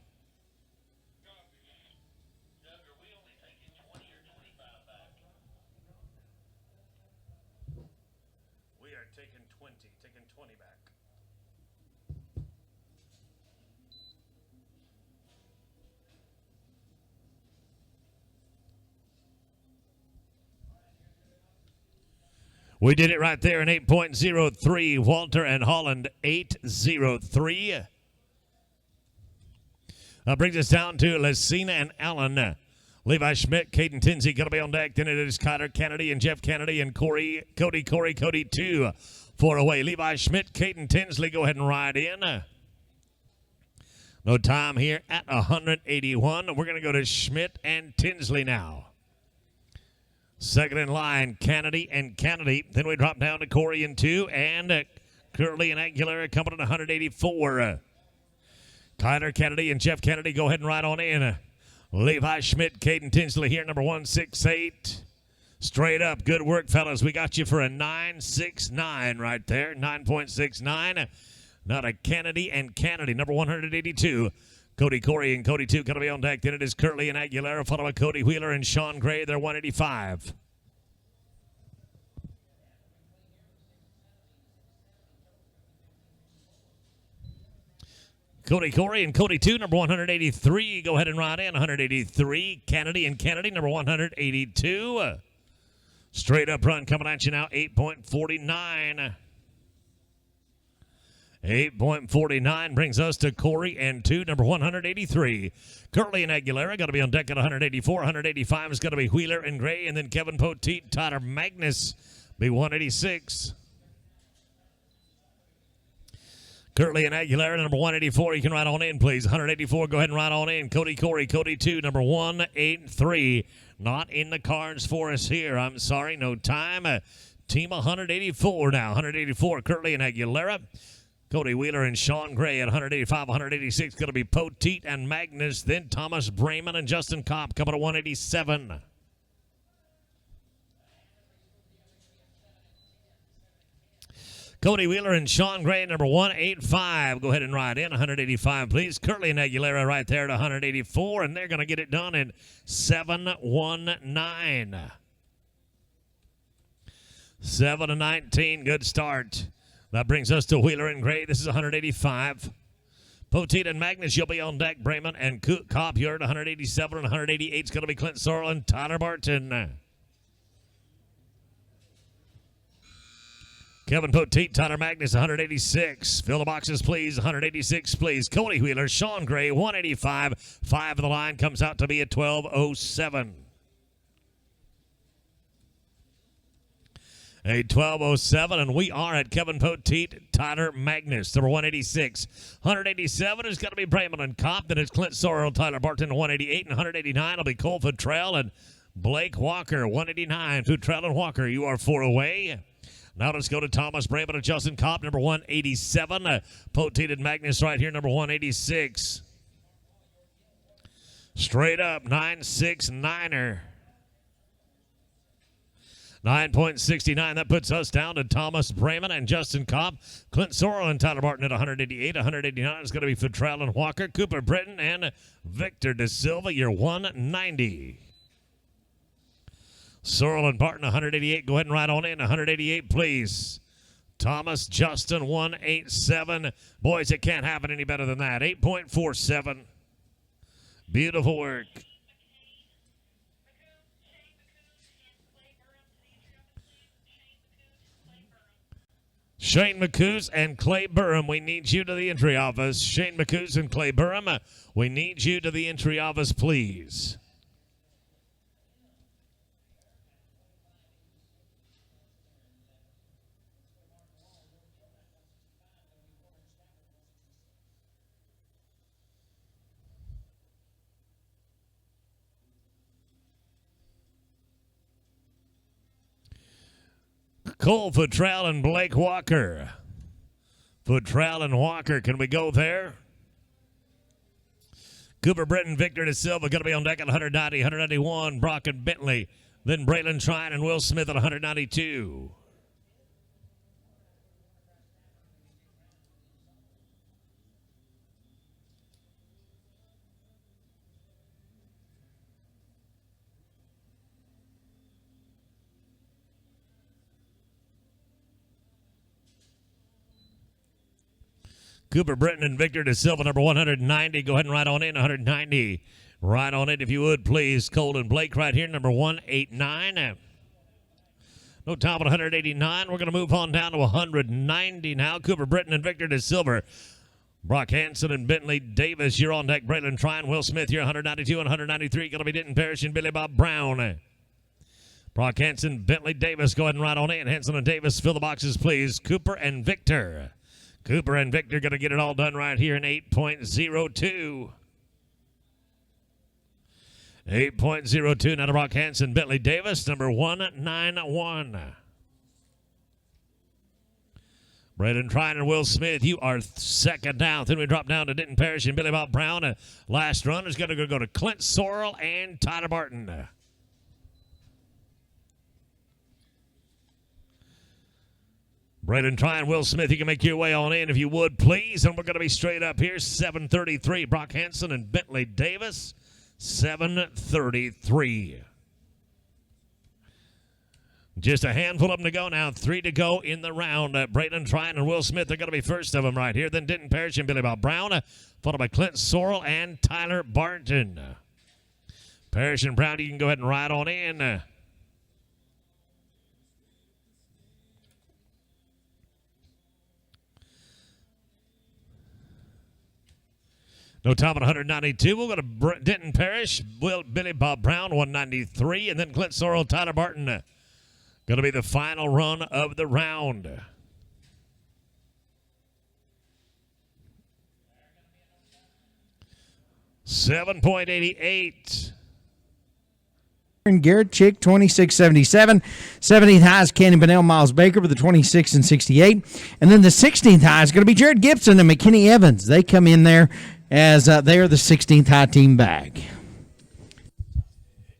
We are taking 20 back. We did it right there in 8.03. Walter and Holland, 803. That brings us down to Lucina and Allen. Levi Schmidt, Caden Tinsley going to be on deck. Then it is Kyler Kennedy and Jeff Kennedy and Cody 2. 4 away. Levi Schmidt, Caden Tinsley, go ahead and ride in. No time here at 181. We're going to go to Schmidt and Tinsley now. Second in line, Kennedy and Kennedy. Then we drop down to Corey and 2, and Curley and Aguilera coming at 184. Kyler Kennedy and Jeff Kennedy, go ahead and ride on in. Levi Schmidt, Caden Tinsley here, number 168. Straight up, good work, fellas. We got you for a 9.69 right there, 9.69. Not a Kennedy and Kennedy, number 182. Cody Corey and Cody 2 going to be on deck. Then it is Curley and Aguilera, followed by Cody Wheeler and Sean Gray. They're 185. Cody Corey and Cody 2, number 183. Go ahead and ride in. 183. Kennedy and Kennedy, number 182. Straight up run coming at you now, 8.49. 8.49 brings us to Corey and 2, number 183. Curley and Aguilera going to be on deck at 184. 185 is going to be Wheeler and Gray, and then Kevin Poteet, Tyler Magnus be 186. Curley and Aguilera, number 184. You can ride on in, please. 184, go ahead and ride on in. Corey, Cody 2, number 183. Not in the cards for us here. I'm sorry, no time. Team 184 now. 184, Curley and Aguilera. Cody Wheeler and Sean Gray at 185, 186. Going to be Poteet and Magnus. Then Thomas Brayman and Justin Kopp coming to 187. Cody Wheeler and Sean Gray, number 185. Go ahead and ride in. 185, please. Curley and Aguilera right there at 184, and they're going to get it done in 719. 7-19, good start. That brings us to Wheeler and Gray. This is 185. Poteet and Magnus, you'll be on deck. Brayman and Kopp, you're at 187, and 188 is going to be Clint Sorrell and Tyler Barton. Kevin Poteet, Tyler Magnus, 186. Fill the boxes, please. 186, please. Cody Wheeler, Sean Gray, 185. 5 of the line comes out to be at 1207. A 1207, and we are at Kevin Poteet, Tyler Magnus, number 186. 187 is going to be Brayman and Kopp. Then it's Clint Sorrell, Tyler Barton, 188. And 189 will be Cole Futrell and Blake Walker, 189. Futrell and Walker, you are 4 away. Now let's go to Thomas Brayman and Justin Kopp, number 187. Poteet and Magnus right here, number 186. Straight up, 969er. 9.69. That puts us down to Thomas Brayman and Justin Kopp. Clint Sorrell and Tyler Barton at 188. 189 is going to be Futrell and Walker. Cooper Britton and Victor De Silva, you're 190. Sorrell and Barton, 188. Go ahead and ride on in. 188, please. Thomas, Justin, 187. Boys, it can't happen any better than that. 8.47. Beautiful work. Shane McCoos and Clay Burham, we need you to the entry office. Shane McCoos and Clay Burham, we need you to the entry office, please. Cole Futrell and Blake Walker. Futrell and Walker, can we go there? Cooper Britton, Victor De Silva going to be on deck at 190, 191. Brock and Bentley. Then Braylon Trine and Will Smith at 192. Cooper Britton and Victor De Silva, number 190. Go ahead and ride on in, 190. Ride on it if you would, please. Colton Blake right here, number 189. No time at 189. We're going to move on down to 190 now. Cooper Britton and Victor De Silva. Brock Hansen and Bentley Davis, you're on deck. Braylon Trine, Will Smith, you're 192 and 193. Going to be Denton Parrish and Billy Bob Brown. Brock Hansen, Bentley Davis, go ahead and ride on in. Hansen and Davis, fill the boxes, please. Cooper and Victor. Cooper and Victor going to get it all done right here in 8.02. 8.02. Now to Brock Hansen, Bentley Davis, number 191. Braden Trine and Will Smith, you are second down. Then we drop down to Denton Parrish and Billy Bob Brown. Last run is going to go to Clint Sorrell and Tyler Barton. Braden Trine, Will Smith, you can make your way on in if you would, please. And we're going to be straight up here, 7:33. Brock Hansen and Bentley Davis, 7:33. Just a handful of them to go now. 3 to go in the round. Braden Trine and Will Smith are going to be first of them right here. Then Denton Parrish and Billy Bob Brown, followed by Clint Sorrell and Tyler Barton. Parrish and Brown, you can go ahead and ride on in. No time at 192. We'll go to Denton Parrish, Billy Bob Brown, 193. And then Clint Sorrell, Tyler Barton. Going to be the final run of the round. $7.88. Garrett Chick, 26.77. 17th high is Canyon Bunnell, Miles Baker with the 26 and 68. And then the 16th high is going to be Jared Gibson and McKinney Evans. They come in there as they are the 16th high team back.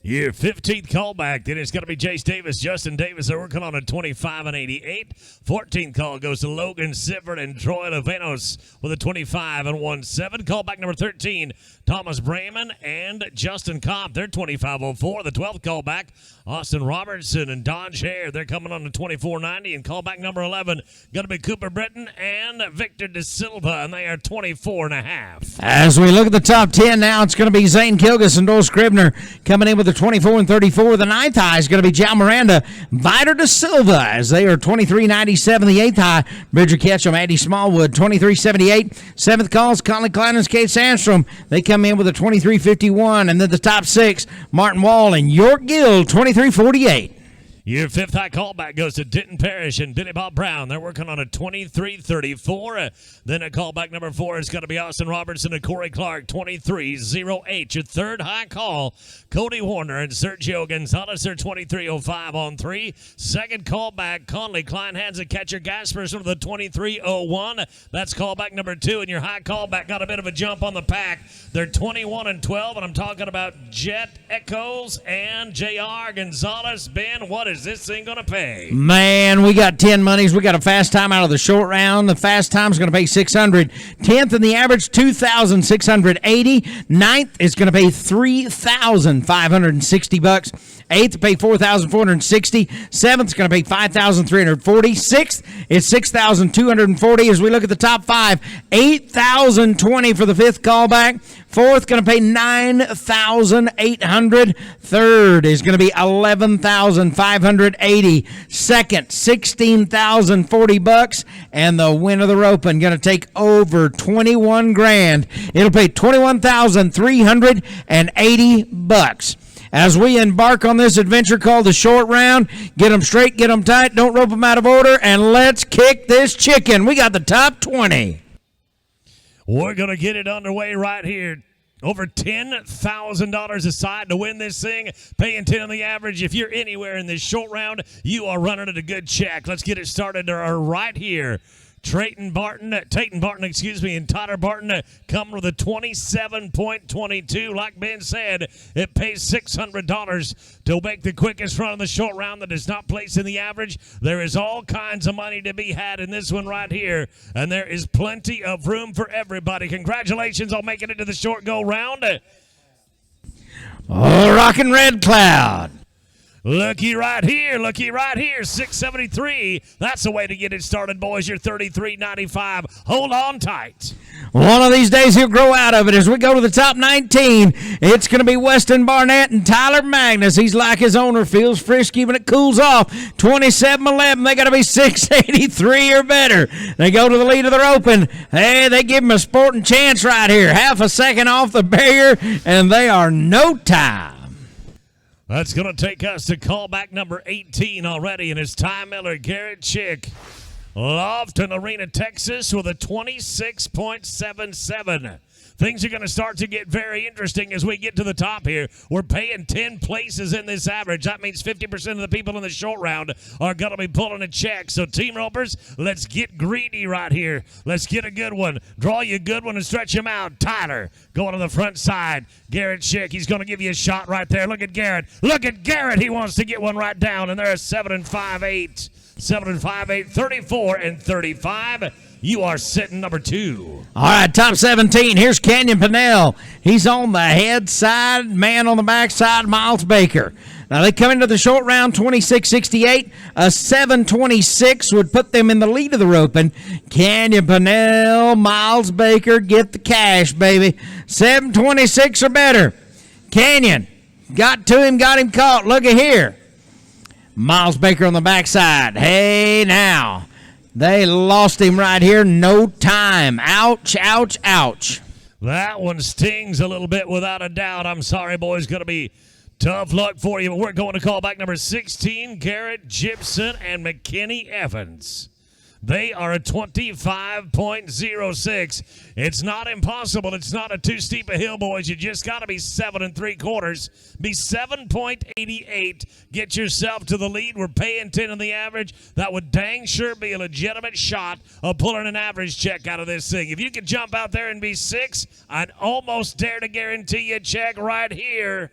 Your 15th callback, then it's going to be Jace Davis, Justin Davis. They're working on a 25 and 88. 14th call goes to Logan Sifford and Troy Levanos with a 25 and 17. Callback number 13, Thomas Brayman and Justin Kopp. They're 25.04. The 12th callback, Austin Robertson and Don Scher. They're coming on to 24.90. And callback number 11, going to be Cooper Britton and Victor De Silva, and they are 24.5. As we look at the top 10 now, it's going to be Zane Kilgus and Dole Scribner coming in with the 24 and 34. The 9th high is going to be Jal Miranda, Vitor De Silva, as they are 23.97. The 8th high, Bridger Ketchum, Andy Smallwood, 23.78. 7th calls, Conley Klein and Kate Sandstrom. They come in with a 23.51. And then the top 6, Martin Wall and York Gill, 23.48. Your 5th high callback goes to Denton Parrish and Billy Bob Brown. They're working on a 23.34. Then a callback number 4 is going to be Austin Robertson and Corey Clark, 23.08. Your 3rd high call, Cody Warner and Sergio Gonzalez are 23.05 on 3. 2nd callback, Conley Kleinhans and Catcher Gasperson with a 23.01. That's callback number 2. And your high callback got a bit of a jump on the pack. They're 21 and 12, and I'm talking about Jet Echoes and J.R. Gonzalez. Ben, what is this thing going to pay? Man, we got 10 monies. We got a fast time out of the short round. The fast time is going to pay $600. 10th in the average, $2,680. 9th is going to pay $3,560. 8th to pay $4,460. 7th is going to pay $5,340. 6th is $6,240. As we look at the top 5, $8,020 for the 5th callback. 4th going to pay $9,800. 3rd is going to be $11,580. 2nd, $16,040. And the winner of the roping going to take over 21 grand. It'll pay $21,380. As we embark on this adventure called the short round, get them straight, get them tight, don't rope them out of order, and let's kick this chicken. We got the top 20. We're going to get it underway right here. Over $10,000 aside to win this thing, paying 10 on the average. If you're anywhere in this short round, you are running at a good check. Let's get it started right here. Tatum Barton, and Tyler Barton coming with a 27.22. Like Ben said, it pays $600 to make the quickest run in the short round that is not placed in the average. There is all kinds of money to be had in this one right here, and there is plenty of room for everybody. Congratulations on making it to the short go round. Oh, rockin' Red Cloud. Looky right here, 673. That's the way to get it started, boys. You're 33.95. Hold on tight. One of these days he'll grow out of it. As we go to the top 19, it's going to be Weston Barnett and Tyler Magnus. He's like his owner, feels frisky when it cools off. 27.11. They got to be 683 or better. They go to the lead of their open. Hey, they give him a sporting chance right here. Half a second off the barrier, and they are no time. That's going to take us to callback number 18 already, and it's Ty Miller, Garrett Chick, Lofton Arena, Texas, with a 26.77. Things are going to start to get very interesting as we get to the top here. We're paying 10 places in this average. That means 50% of the people in the short round are going to be pulling a check. So, team ropers, let's get greedy right here. Let's get a good one. Draw you a good one and stretch him out. Tyler going to the front side. Garrett Chick, he's going to give you a shot right there. Look at Garrett. Look at Garrett. He wants to get one right down, and they're 7-5-8. 7-5-8, 34 and 35. You are sitting number 2. All right, top 17. Here's Canyon Pinnell. He's on the head side, man on the back side, Miles Baker. Now they come into the short round 26.68. A 7.26 would put them in the lead of the roping. Canyon Pinnell, Miles Baker, get the cash, baby. 7.26 or better. Canyon got to him, got him caught. Look at here. Miles Baker on the backside. Hey, now. They lost him right here. No time. Ouch, ouch, ouch. That one stings a little bit without a doubt. I'm sorry, boys. Going to be tough luck for you, but we're going to call back number 16, Garrett Gibson and McKinney Evans. They are a 25.06. It's not impossible. It's not a too steep a hill, boys. You just got to be 7 3/4. Be 7.88. Get yourself to the lead. We're paying 10 on the average. That would dang sure be a legitimate shot of pulling an average check out of this thing. If you could jump out there and be 6, I'd almost dare to guarantee you a check right here.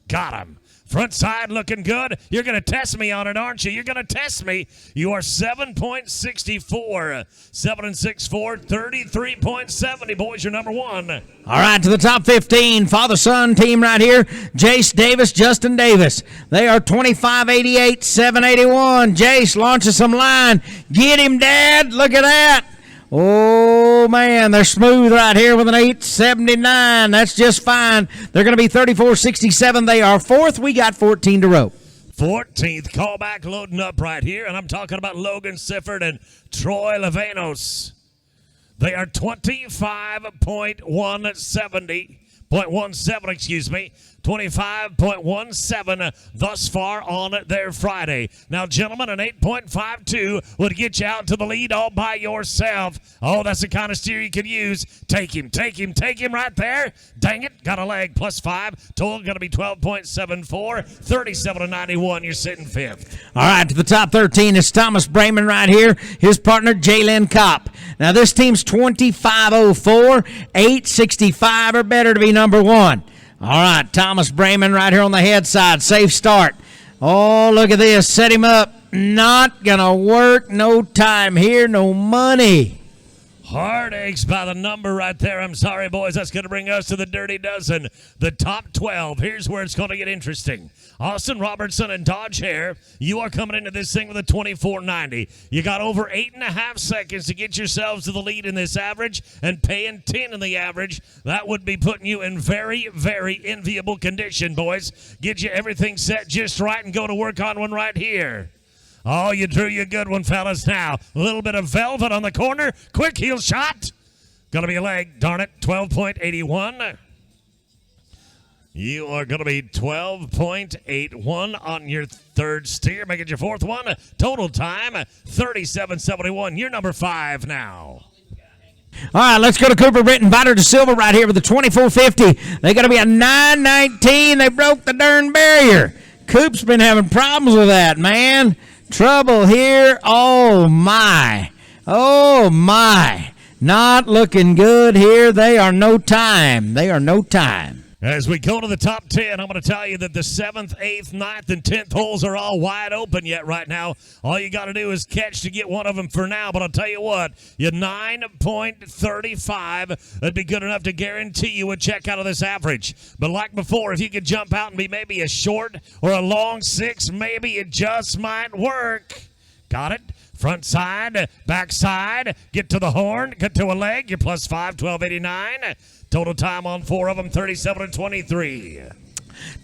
Got him. Front side looking good. You're going to test me on it, aren't you? You're going to test me. You are 7.64. 7 and 6-4, 33.70. Boys, you're number 1. All right, to the top 15, father-son team right here. Jace Davis, Justin Davis. They are 25.88, 781. Jace launches some line. Get him, Dad. Look at that. Oh, man, they're smooth right here with an 8.79. That's just fine. They're going to be 34.67. They are 4th. We got 14 to rope. 14th callback loading up right here, and I'm talking about Logan Sifford and Troy Levanos. They are 25.17, excuse me. 25.17 thus far on their Friday. Now, gentlemen, an 8.52 would get you out to the lead all by yourself. Oh, that's the kind of steer you could use. Take him right there. Dang it, got a leg, +5. Total going to be 12.74, 37-91. You're sitting 5th. All right, to the top 13 is Thomas Brayman right here. His partner, Jalen Kopp. Now, this team's 25.04, 8.65 or better to be number 1. All right, Thomas Brayman right here on the head side. Safe start. Oh, look at this. Set him up. Not going to work. No time here. No money. Heartaches by the number right there. I'm sorry, boys. That's going to bring us to the Dirty Dozen. The top 12. Here's where it's going to get interesting. Austin Robertson and Dodge Hare, you are coming into this thing with a 24.90. You got over 8.5 seconds to get yourselves to the lead in this average, and paying 10 in the average. That would be putting you in very, very enviable condition, boys. Get you everything set just right and go to work on one right here. Oh, you drew you a good one, fellas. Now, a little bit of velvet on the corner. Quick heel shot. Gonna be a leg, darn it. 12.81. You are gonna be 12.81 on your third steer. Make it your 4th one. Total time, 37.71. You're number 5 now. All right, let's go to Cooper Britton. Vider De Silva right here with the 24.50. They got to be a 9.19. They broke the darn barrier. Coop's been having problems with that, man. Trouble here. Oh, my. Oh, my. Not looking good here. They are no time. As we go to the top 10, I'm going to tell you that the 7th, 8th, 9th, and 10th holes are all wide open yet right now. All you got to do is catch to get one of them for now. But I'll tell you what, your 9.35 would be good enough to guarantee you a check out of this average. But like before, if you could jump out and be maybe a short or a long 6, maybe it just might work. Got it? Front side, back side, get to the horn, get to a leg, you're +5, 12.89. Total time on 4 of them, 37-23.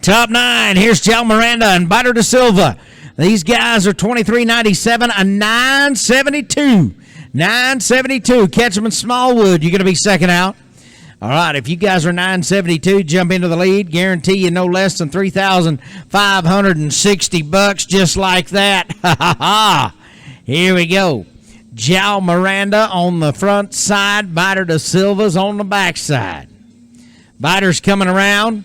Top 9, here's Jal Miranda and Vider De Silva. These guys are 23.97, a 9.72. 9.72. Ketchum and Smallwood, you're going to be second out. All right, if you guys are 9.72, jump into the lead. Guarantee you no less than $3,560 just like that. Ha, ha, ha. Here we go. Jal Miranda on the front side. Vider De Silva's on the back side. Vider's coming around.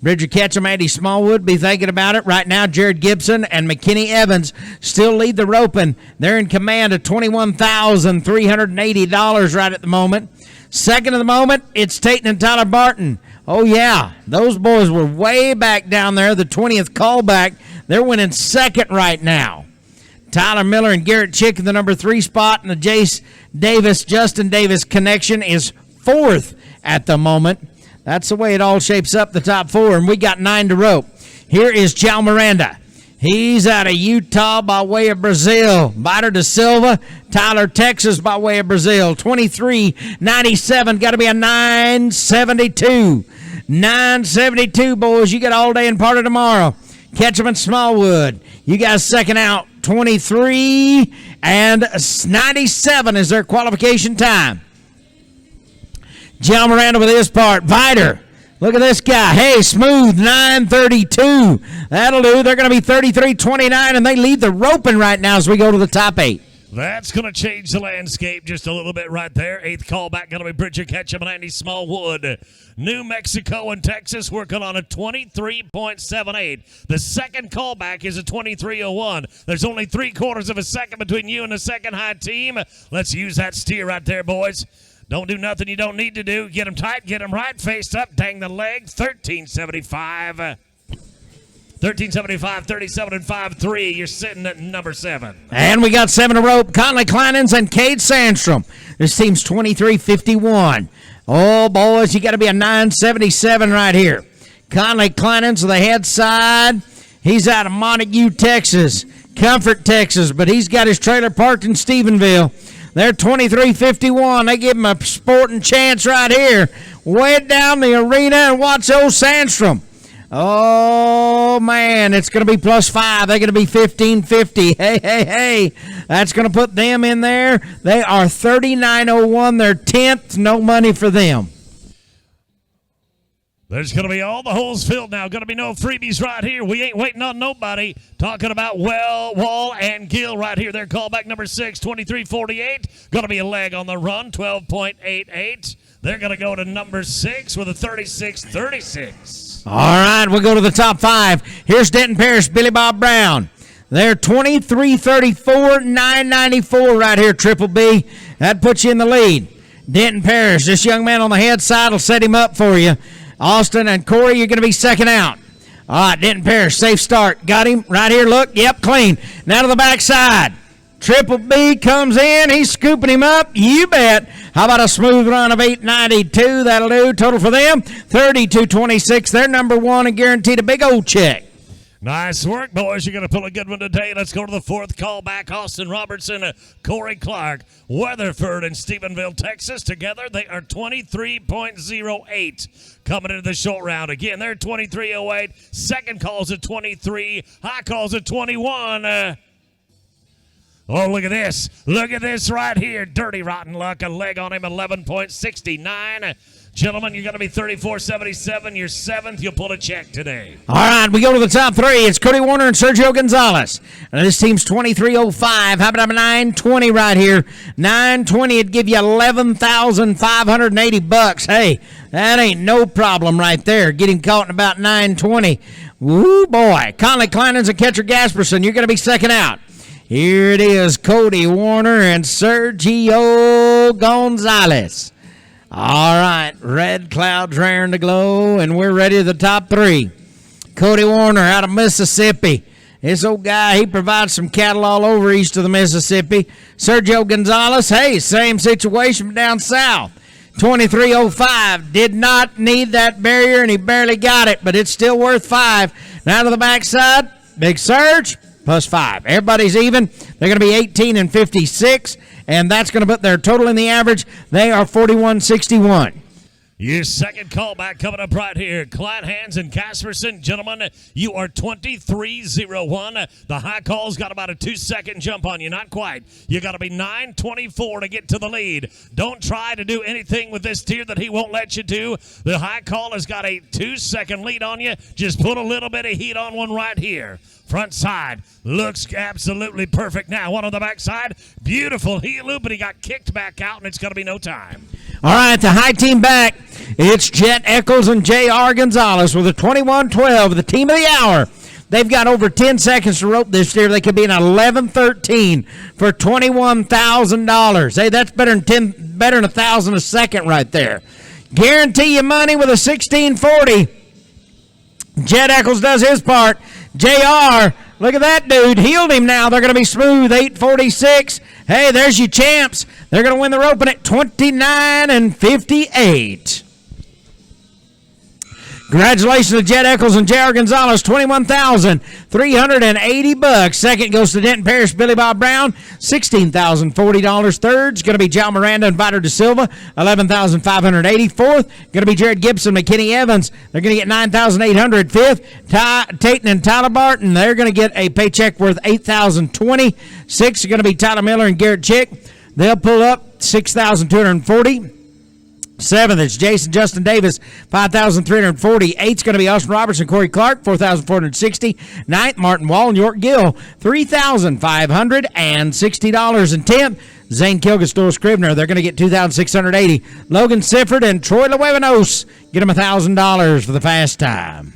Bridger Ketchum, Andy Smallwood, be thinking about it. Right now, Jared Gibson and McKinney Evans still lead the roping. They're in command of $21,380 right at the moment. Second of the moment, it's Tatum and Tyler Barton. Oh, yeah, those boys were way back down there, the 20th callback. They're winning second right now. Tyler Miller and Garrett Chick in the number 3 spot, and the Jace Davis, Justin Davis connection is 4th at the moment. That's the way it all shapes up, the top 4, and we got 9 to rope. Here is Jal Miranda. He's out of Utah by way of Brazil. Vider De Silva, Tyler, Texas by way of Brazil. 23.97, got to be a 9.72. 9.72, boys. You got all day and part of tomorrow. Ketchum and Smallwood. You guys second out. 23 and 97 is their qualification time. John Miranda with his part. Viter. Look at this guy. Hey, smooth, 932. That'll do. They're going to be 33-29, and they lead the roping right now as we go to the top 8. That's going to change the landscape just a little bit right there. 8th callback going to be Bridget Ketchum and Andy Smallwood. New Mexico and Texas working on a 23.78. The second callback is a 23.01. There's only 3/4 of a second between you and the second high team. Let's use that steer right there, boys. Don't do nothing you don't need to do. Get them tight, get them right, faced up, dang the leg, 13.75. 13.75, 37 and 5-3. You're sitting at number 7. And we got 7 to rope. Conley Kleinens and Cade Sandstrom. This team's 23.51. Oh, boys, you got to be a 9.77 right here. Conley Kleinens to the head side. He's out of Montague, Texas. Comfort, Texas, but he's got his trailer parked in Stephenville. They're 23.51. They give him a sporting chance right here. Way down the arena, and watch old Sandstrom. Oh, man, it's going to be +5. They're going to be 15.50. Hey. That's going to put them in there. They are 39.01. They're 10th. No money for them. There's going to be all the holes filled now. Going to be no freebies right here. We ain't waiting on nobody. Talking about Wall and Gill right here. Their callback number 6, 23.48. Going to be a leg on the run, 12.88. They're going to go to number 6 with a 36.36. All right, we'll go to the top 5. Here's Denton Parish, Billy Bob Brown. They're 23.34, 9.94 right here, Triple B. That puts you in the lead. Denton Parish, this young man on the head side will set him up for you. Austin and Corey, you're going to be second out. All right, Denton Parish, safe start. Got him right here, look. Yep, clean. Now to the backside. Triple B comes in. He's scooping him up. You bet. How about a smooth run of 8.92? That'll do. Total for them, 32.26. They're number 1 and guaranteed a big old check. Nice work, boys. You're going to pull a good one today. Let's go to the 4th callback. Austin Robertson, Corey Clark, Weatherford, and Stephenville, Texas. Together, they are 23.08. Coming into the short round. Again, they're 23.08. Second call's at 23. High call's at 21. Oh, look at this. Look at this right here. Dirty Rotten Luck. A leg on him, 11.69. Gentlemen, you're going to be 34.77. You're 7th. You'll pull a check today. All right, we go to the top 3. It's Cody Warner and Sergio Gonzalez. And this team's 23.05. How about 9.20 right here? 9.20 would give you $11,580. Hey, that ain't no problem right there. Getting caught in about 9.20. Woo, boy. Conley Kleinens and Ketcher Gasperson, you're going to be second out. Here it is, Cody Warner and Sergio Gonzalez. All right, red clouds raring to glow, and we're ready to the top 3. Cody Warner out of Mississippi. This old guy, he provides some cattle all over east of the Mississippi. Sergio Gonzalez, hey, same situation but down south. 23.05. Did not need that barrier, and he barely got it, but it's still worth 5. Now to the backside, Big Surge. +5. Everybody's even. They're going to be 18 and 56, and that's going to put their total in the average. They are 41.61. Your second callback coming up right here. Clyde and Casperson. Gentlemen, you are 23.01. The high call's got about a 2-second jump on you. Not quite. You got to be 9.24 to get to the lead. Don't try to do anything with this tier that he won't let you do. The high call has got a 2-second lead on you. Just put a little bit of heat on one right here. Front side looks absolutely perfect. Now, one on the backside. Beautiful heel loop, but he got kicked back out, and it's going to be no time. All right, the high team back. It's Jet Eccles and J.R. Gonzalez with a 21-12, the team of the hour. They've got over 10 seconds to rope this year. They could be an 11-13 for $21,000. Hey, that's better than $1,000 a second right there. Guarantee you money with a 1640. Jet Eccles does his part. JR, look at that dude. Healed him now. They're going to be smooth. 846. Hey, there's your champs. They're going to win the roping at 29 and 58. Congratulations to Jet Eccles and J.R. Gonzalez, $21,380. Second goes to Denton Parish, Billy Bob Brown, $16,040. Third's going to be John Miranda and Viter Da Silva, $11,580. Fourth, going to be Jared Gibson, McKinney Evans. They're going to get $9,800. Fifth, Tayton and Tyler Barton. They're going to get a paycheck worth $8,020. Sixth is going to be Tyler Miller and Garrett Chick. They'll pull up $6,240. Seventh, it's Jason Justin Davis, 5,340. Eight's going to be Austin Robertson, Corey Clark, 4,460. Ninth, Martin Wall and York Gill, $3,560. And 10th, Zane Kilgore, Doris Scribner. They're going to get $2,680. Logan Sifford and Troy Lewevanos get them $1,000 for the fast time.